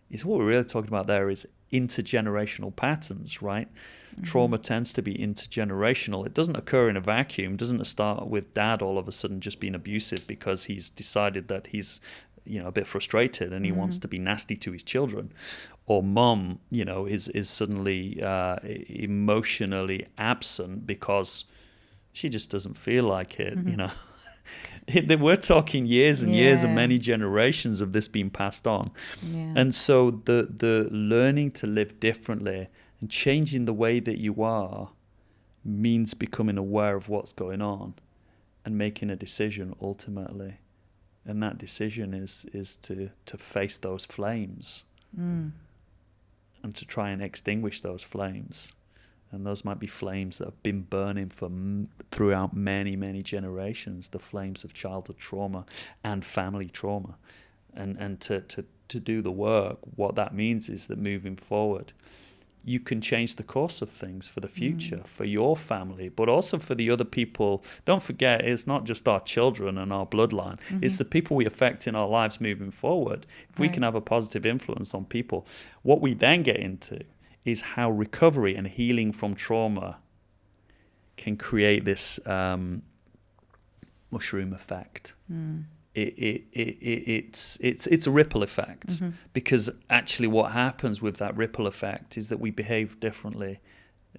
is what we're really talking about there is intergenerational patterns, right? Trauma tends to be intergenerational. It doesn't occur in a vacuum. It doesn't start with dad all of a sudden just being abusive because he's decided that he's a bit frustrated and he wants to be nasty to his children, or mom is suddenly emotionally absent because she just doesn't feel like it. We're talking years and years and many generations of this being passed on. And so the learning to live differently and changing the way that you are means becoming aware of what's going on and making a decision ultimately. And that decision is to face those flames and to try and extinguish those flames. And those might be flames that have been burning throughout many, many generations, the flames of childhood trauma and family trauma. And to do the work, what that means is that moving forward, you can change the course of things for the future, for your family, but also for the other people. Don't forget, it's not just our children and our bloodline. It's the people we affect in our lives moving forward. If we can have a positive influence on people, what we then get into is how recovery and healing from trauma can create this mushroom effect. It's a ripple effect, because actually what happens with that ripple effect is that we behave differently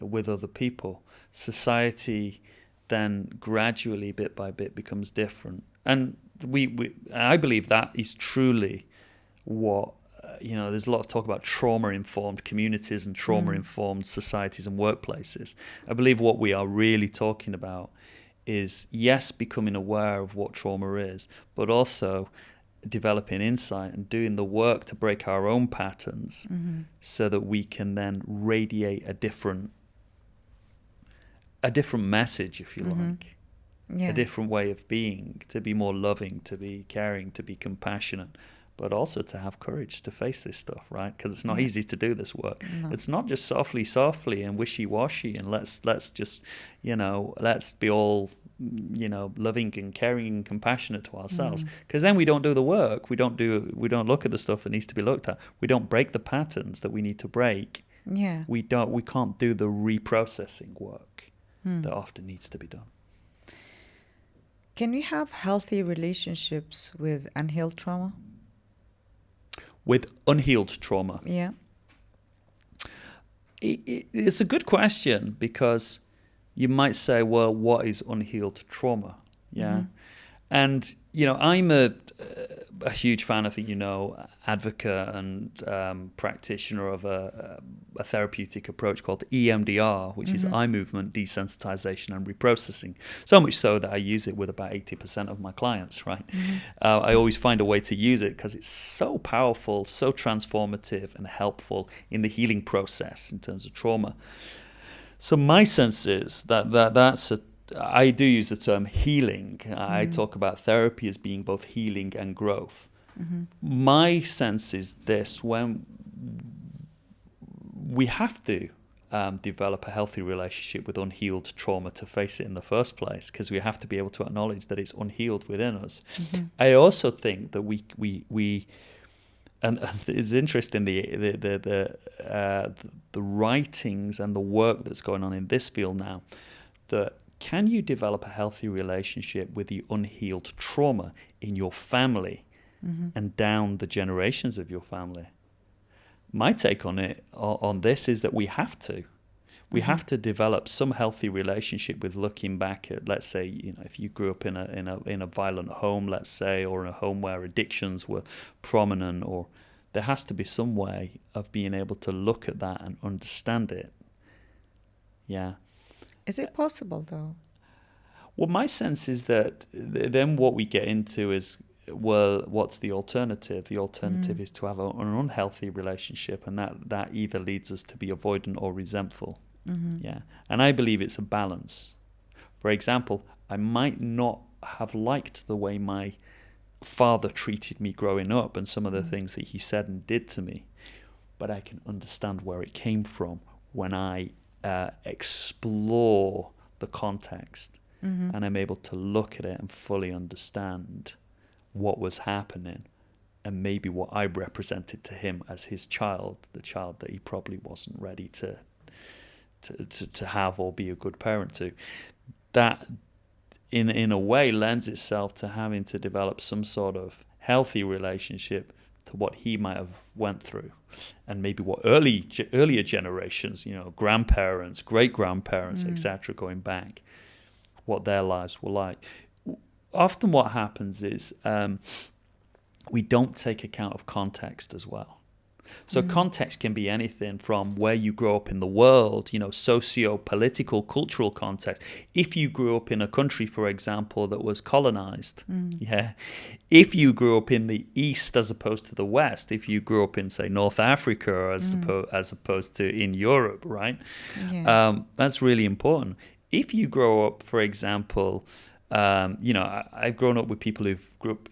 with other people. Society then gradually, bit by bit, becomes different, and I believe that is truly what there's a lot of talk about trauma-informed communities and trauma-informed societies and workplaces. I believe what we are really talking about is, yes, becoming aware of what trauma is, but also developing insight and doing the work to break our own patterns so that we can then radiate a different message, if you like, a different way of being, to be more loving, to be caring, to be compassionate, but also to have courage to face this stuff, right? Because it's not easy to do this work. No. It's not just softly and wishy-washy and let's just, let's be all, loving and caring and compassionate to ourselves. Because then we don't do the work. We don't look at the stuff that needs to be looked at. We don't break the patterns that we need to break. Yeah. We can't do the reprocessing work that often needs to be done. Can we have healthy relationships with unhealed trauma? With unhealed trauma? Yeah. It's a good question, because you might say, well, what is unhealed trauma? Yeah. And, I'm a huge fan, I think, advocate and practitioner of a therapeutic approach called EMDR, which is eye movement desensitization and reprocessing. So much so that I use it with about 80% of my clients, right? I always find a way to use it because it's so powerful, so transformative and helpful in the healing process in terms of trauma. So my sense is that I do use the term healing. I talk about therapy as being both healing and growth. My sense is this: when we have to develop a healthy relationship with unhealed trauma to face it in the first place, because we have to be able to acknowledge that it's unhealed within us. I also think that we and it's interesting, the writings and the work that's going on in this field now, that can you develop a healthy relationship with the unhealed trauma in your family and down the generations of your family? My take on it, on this, is that we have to. We have to develop some healthy relationship with looking back at, let's say, if you grew up in a violent home, let's say, or in a home where addictions were prominent, or there has to be some way of being able to look at that and understand it. Yeah. Is it possible, though? Well, my sense is that then what we get into is, well, what's the alternative? The alternative is to have an unhealthy relationship, and that either leads us to be avoidant or resentful. Yeah. And I believe it's a balance. For example, I might not have liked the way my father treated me growing up and some of the things that he said and did to me, but I can understand where it came from when I explore the context, and I'm able to look at it and fully understand what was happening, and maybe what I represented to him as his child, the child that he probably wasn't ready to have or be a good parent to. That in a way lends itself to having to develop some sort of healthy relationship to what he might have went through, and maybe what earlier generations, grandparents, great-grandparents, etc., going back, what their lives were like. Often what happens is we don't take account of context as well. So context can be anything from where you grow up in the world, socio-political, cultural context. If you grew up in a country, for example, that was colonized, if you grew up in the East as opposed to the West, if you grew up in, say, North Africa as opposed to in Europe, right? Yeah. That's really important. If you grow up, for example, I've grown up with people who've grew up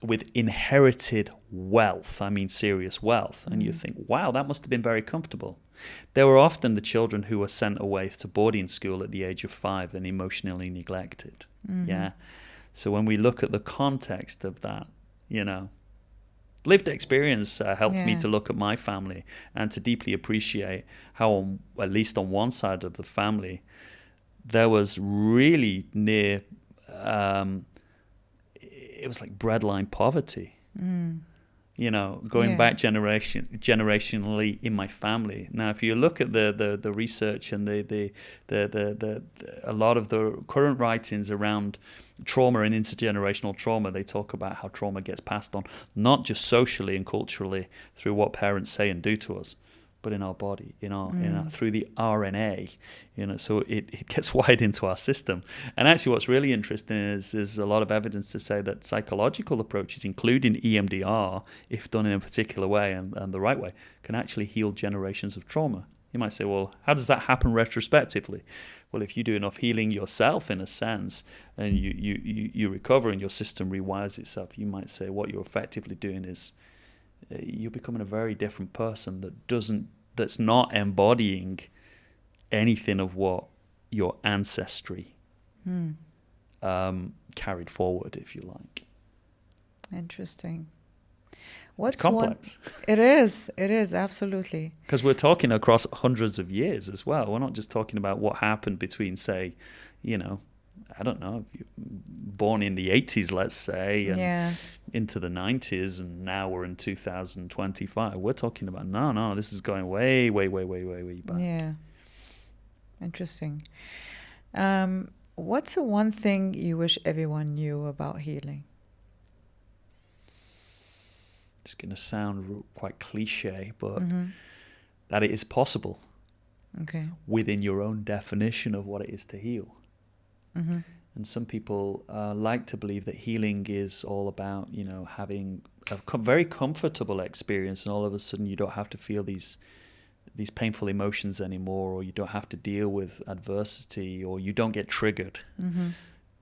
with inherited wealth, I mean serious wealth, and you think, wow, that must have been very comfortable. They were often the children who were sent away to boarding school at the age of 5 and emotionally neglected. Yeah. So when we look at the context of that, lived experience helped me to look at my family and to deeply appreciate how, at least on one side of the family, there was really near it was like breadline poverty, going back generationally in my family. Now, if you look at the research and the a lot of the current writings around trauma and intergenerational trauma, they talk about how trauma gets passed on, not just socially and culturally through what parents say and do to us, but in our body, through the RNA, so it gets wired into our system. And actually what's really interesting is there's a lot of evidence to say that psychological approaches, including EMDR, if done in a particular way and the right way, can actually heal generations of trauma. You might say, well, how does that happen retrospectively? Well, if you do enough healing yourself, in a sense, and you recover and your system rewires itself, you might say what you're effectively doing is you're becoming a very different person that's not embodying anything of what your ancestry carried forward, if you like. Interesting. It's complex. It is absolutely. Because we're talking across hundreds of years as well. We're not just talking about what happened between, say, I don't know, born in the 80s, let's say, and into the 90s, and now we're in 2025. We're talking about, no, this is going way, way, way, way, way, way back. Yeah. Interesting. What's the one thing you wish everyone knew about healing? It's going to sound quite cliche, but that it is possible within your own definition of what it is to heal. And some people like to believe that healing is all about, having a very comfortable experience, and all of a sudden you don't have to feel these painful emotions anymore, or you don't have to deal with adversity, or you don't get triggered.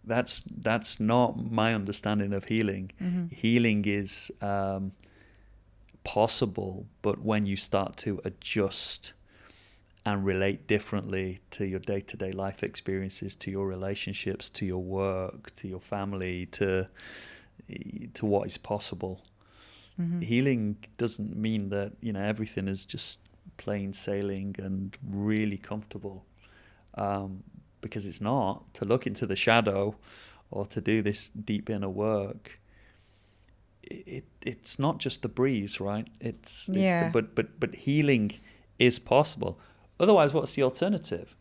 That's not my understanding of healing. Healing is possible, but when you start to adjust and relate differently to your day-to-day life experiences, to your relationships, to your work, to your family, to what is possible. Healing doesn't mean that, you know, everything is just plain sailing and really comfortable, because it's not. To look into the shadow or to do this deep inner work, it's not just the breeze, right? But healing is possible. Otherwise, what's the alternative?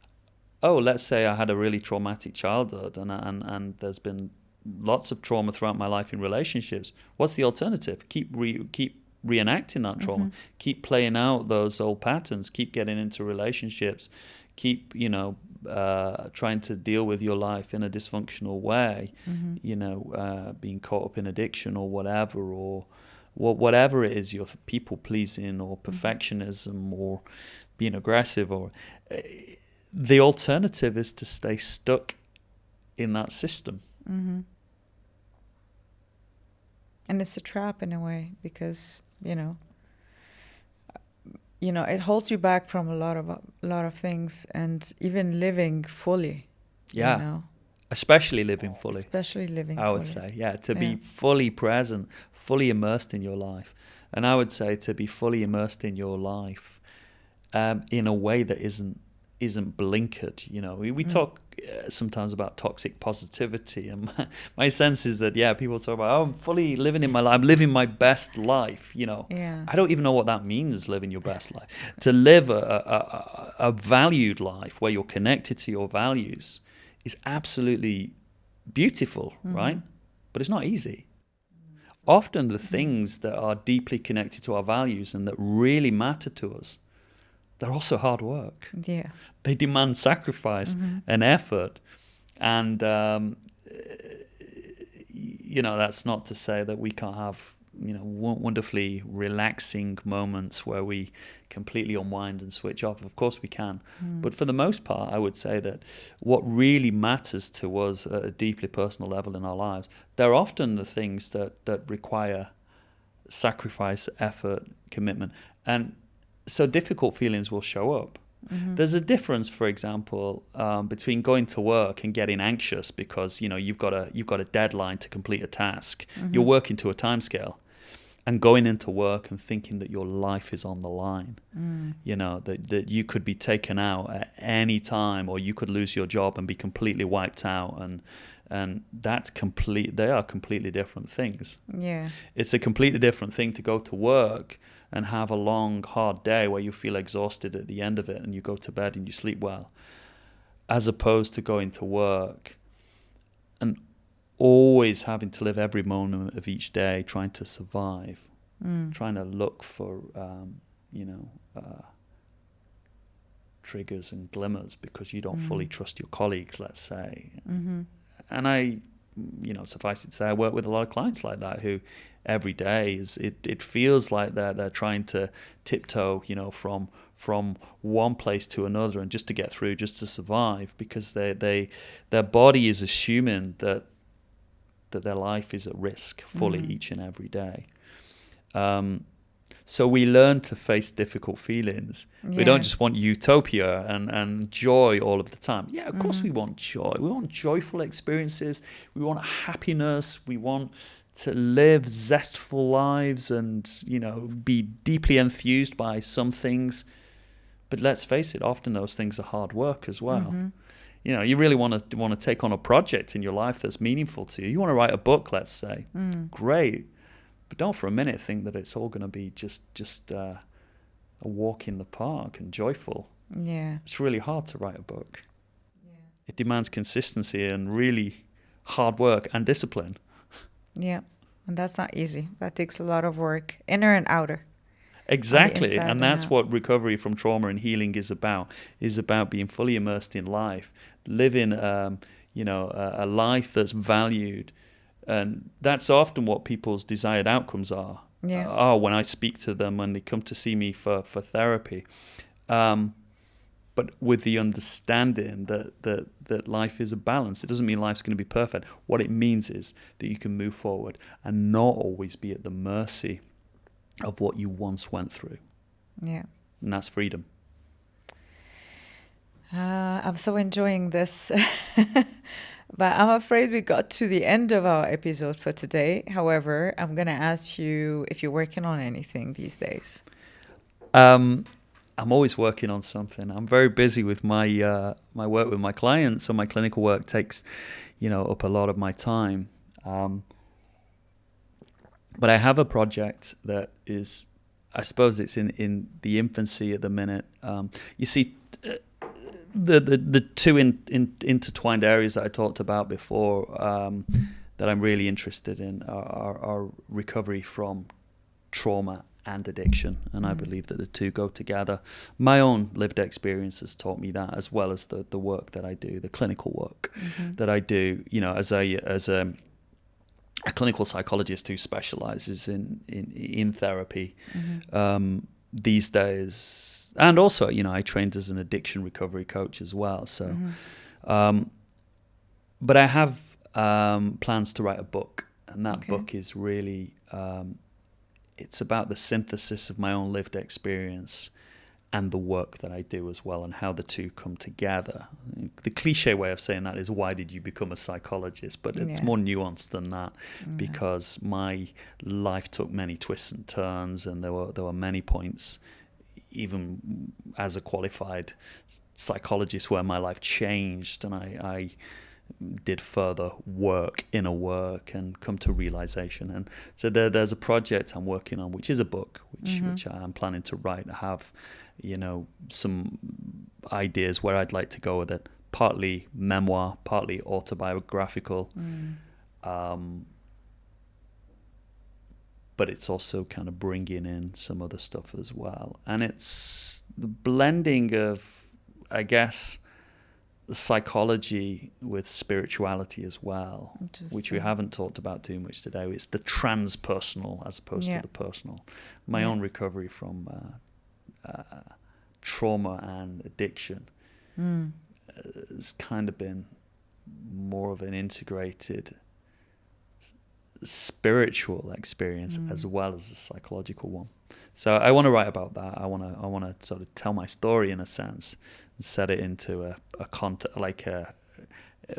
Oh, let's say I had a really traumatic childhood and there's been lots of trauma throughout my life in relationships. What's the alternative? Keep reenacting that trauma. Keep playing out those old patterns. Keep getting into relationships. Keep, you know, trying to deal with your life in a dysfunctional way. You know, being caught up in addiction or whatever it is, you're people pleasing or perfectionism or being aggressive, or the alternative is to stay stuck in that system. And it's a trap in a way, because you know it holds you back from a lot of things, and even living fully. Yeah. You know? Especially living fully. I would say, to be fully present, fully immersed in your life. And I would say to be fully immersed in your life in a way that isn't blinkered. You know, we talk sometimes about toxic positivity, and my sense is that people talk about, I'm fully living in my life, I'm living my best life. You know, I don't even know what that means, living your best life. To live a valued life where you're connected to your values is absolutely beautiful, right? But it's not easy. Often the things that are deeply connected to our values and that really matter to us, they're also hard work. Yeah. They demand sacrifice and effort. And, you know, that's not to say that we can't have, you know, wonderfully relaxing moments where we completely unwind and switch off. Of course we can. But for the most part, I would say that what really matters to us at a deeply personal level in our lives, they're often the things that require sacrifice, effort, commitment. And so difficult feelings will show up. There's a difference, for example, between going to work and getting anxious because, you know, you've got a deadline to complete a task. You're working to a timescale, and going into work and thinking that your life is on the line. You know, that you could be taken out at any time, or you could lose your job and be completely wiped out, and that's they are completely different things. Yeah. It's a completely different thing to go to work and have a long, hard day where you feel exhausted at the end of it and you go to bed and you sleep well, as opposed to going to work and always having to live every moment of each day trying to survive, trying to look for, triggers and glimmers because you don't fully trust your colleagues, let's say. And I, you know, suffice it to say, I work with a lot of clients like that who every day it feels like they're trying to tiptoe, you know, from one place to another, and just to get through, just to survive, because their body is assuming that their life is at risk fully each and every day. So we learn to face difficult feelings. We don't just want utopia and joy all of the time. Yeah, of course we want joy. We want joyful experiences. We want happiness. We want to live zestful lives and, you know, be deeply enthused by some things. But let's face it, often those things are hard work as well. You know, you really want to take on a project in your life that's meaningful to you. You want to write a book, let's say. Great. But don't for a minute think that it's all going to be just a walk in the park and joyful. Yeah. It's really hard to write a book. It demands consistency and really hard work and discipline. Yeah, and that's not easy. That takes a lot of work, inner and outer. Exactly, and that's what recovery from trauma and healing is about being fully immersed in life, living, a life that's valued. And that's often what people's desired outcomes are. Yeah. When I speak to them, when they come to see me for therapy. But with the understanding that life is a balance. It doesn't mean life's going to be perfect. What it means is that you can move forward and not always be at the mercy of what you once went through. Yeah. And that's freedom. I'm so enjoying this. But I'm afraid we got to the end of our episode for today. However, I'm going to ask you if you're working on anything these days. I'm always working on something. I'm very busy with my my work with my clients, so my clinical work takes, up a lot of my time. But I have a project that is, I suppose it's in the infancy at the minute. You see, the two intertwined areas that I talked about before that I'm really interested in are recovery from trauma and addiction, and I believe that the two go together. My own lived experience has taught me that, as well as the work that I do, the clinical work that I do. As a clinical psychologist who specializes in therapy these days. And also, I trained as an addiction recovery coach as well. So, but I have plans to write a book, and that book is really, it's about the synthesis of my own lived experience and the work that I do as well, and how the two come together. The cliche way of saying that is, why did you become a psychologist? But it's more nuanced than that, because my life took many twists and turns, and there were many points, even as a qualified psychologist, where my life changed, and I did further work, inner work, and come to realization. And so there's a project I'm working on, which is a book, which I'm planning to write. I have, some ideas where I'd like to go with it. Partly memoir, partly autobiographical. But it's also kind of bringing in some other stuff as well. And it's the blending of, I guess, the psychology with spirituality as well, which we haven't talked about too much today. It's the transpersonal as opposed to the personal. My own recovery from trauma and addiction has kind of been more of an integrated spiritual experience as well as a psychological one. So I want to write about that. I want to sort of tell my story in a sense and set it into a content, like a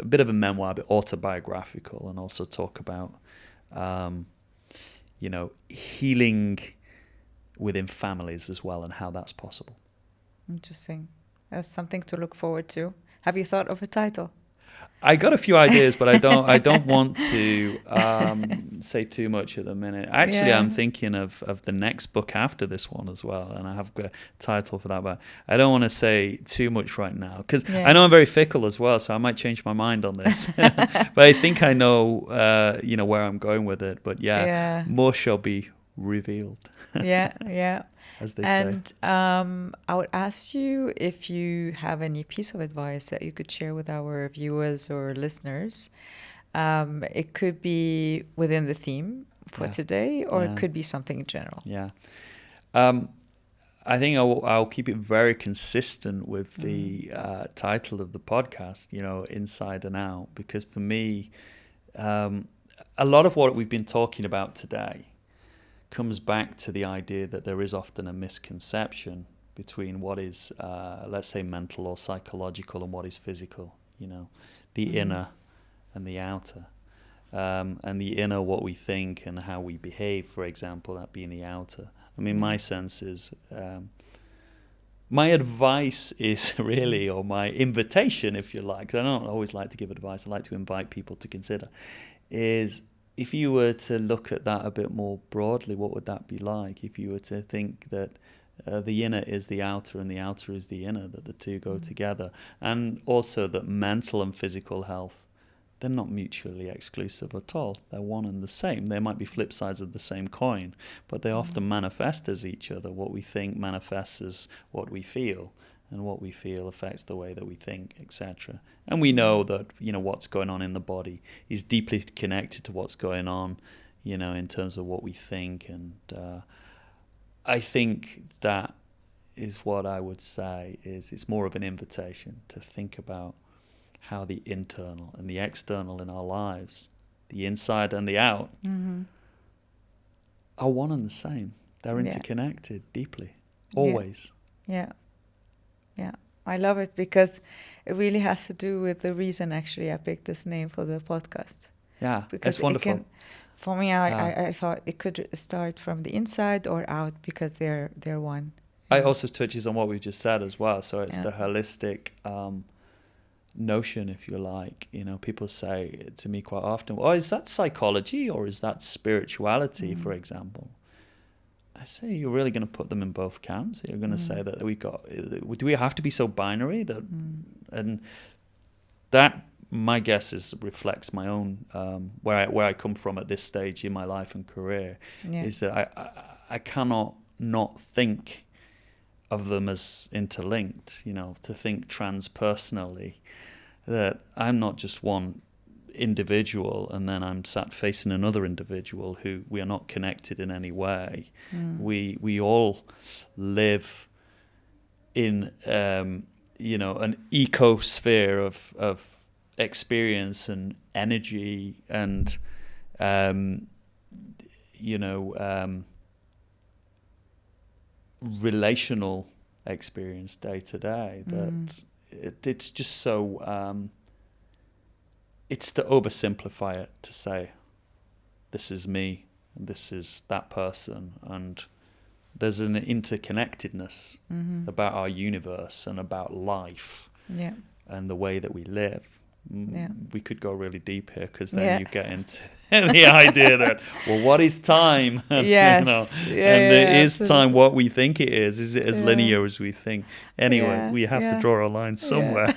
bit of a memoir, but autobiographical, and also talk about healing within families as well, and how that's possible. Interesting. That's something to look forward to. Have you thought of a title? I got a few ideas, but I don't want to say too much at the minute. Actually, I'm thinking of the next book after this one as well, and I have a title for that, but I don't want to say too much right now, because I know I'm very fickle as well, so I might change my mind on this. But I think I know, where I'm going with it. But more shall be revealed. As they say. And I would ask you if you have any piece of advice that you could share with our viewers or listeners. It could be within the theme for today, or it could be something in general. I think I'll keep it very consistent with the title of the podcast, Inside and Out, because for me, a lot of what we've been talking about today comes back to the idea that there is often a misconception between what is, let's say, mental or psychological and what is physical, the inner and the outer. And the inner, what we think and how we behave, for example, that being the outer. I mean, my sense is, my advice is really, or my invitation, if you like, 'cause I don't always like to give advice, I like to invite people to consider, is, if you were to look at that a bit more broadly, what would that be like? If you were to think that the inner is the outer and the outer is the inner, that the two go together, and also that mental and physical health, they're not mutually exclusive at all. They're one and the same. They might be flip sides of the same coin, but they often manifest as each other. What we think manifests as what we feel, and what we feel affects the way that we think, etc. And we know that, what's going on in the body is deeply connected to what's going on, in terms of what we think. And I think that is what I would say is it's more of an invitation to think about how the internal and the external in our lives, the inside and the out, are one and the same. They're interconnected deeply, always. Yeah. I love it because it really has to do with the reason actually I picked this name for the podcast. Yeah, Because it's wonderful. it can, for me, I thought it could start from the inside or out because they're one. It also touches on what we've just said as well. So it's Yeah. the holistic notion, if you like. You know, people say to me quite often, "Oh, is that psychology or is that spirituality?" For example, I say, "You're really going to put them in both camps? You're going to say that do we have to be so binary that?" And that, my guess is, reflects my own where I come from at this stage in my life and career. Yeah. Is that I cannot not think of them as interlinked. You know, to think transpersonally, that I'm not just one individual and then I'm sat facing another individual who we are not connected in any way. We all live in you know, an ecosphere of experience and energy and you know, relational experience day to day, that it's just so it's to oversimplify it to say this is me and this is that person, and there's an interconnectedness about our universe and about life and the way that we live. We could go really deep here because then you get into the idea that, well, what is time? And, Yes. you know, Yeah, and yeah, is time what we think it is? Is it as linear as we think? Anyway, we have to draw a line somewhere.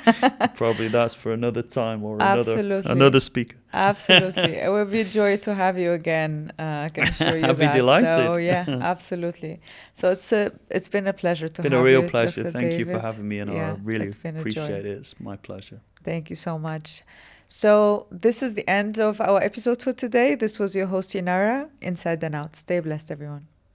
Probably that's for another time or another speaker. Absolutely. It would be a joy to have you again. I can assure you I'd be that. delighted. So, yeah, absolutely. So it's been a pleasure to have you. It's been a real pleasure. Dr. Thank you for David. having me, and I really it's been a appreciate joy. it. It's my pleasure. Thank you so much. So this is the end of our episode for today. This was your host, Yanara, Inside and Out. Stay blessed, everyone.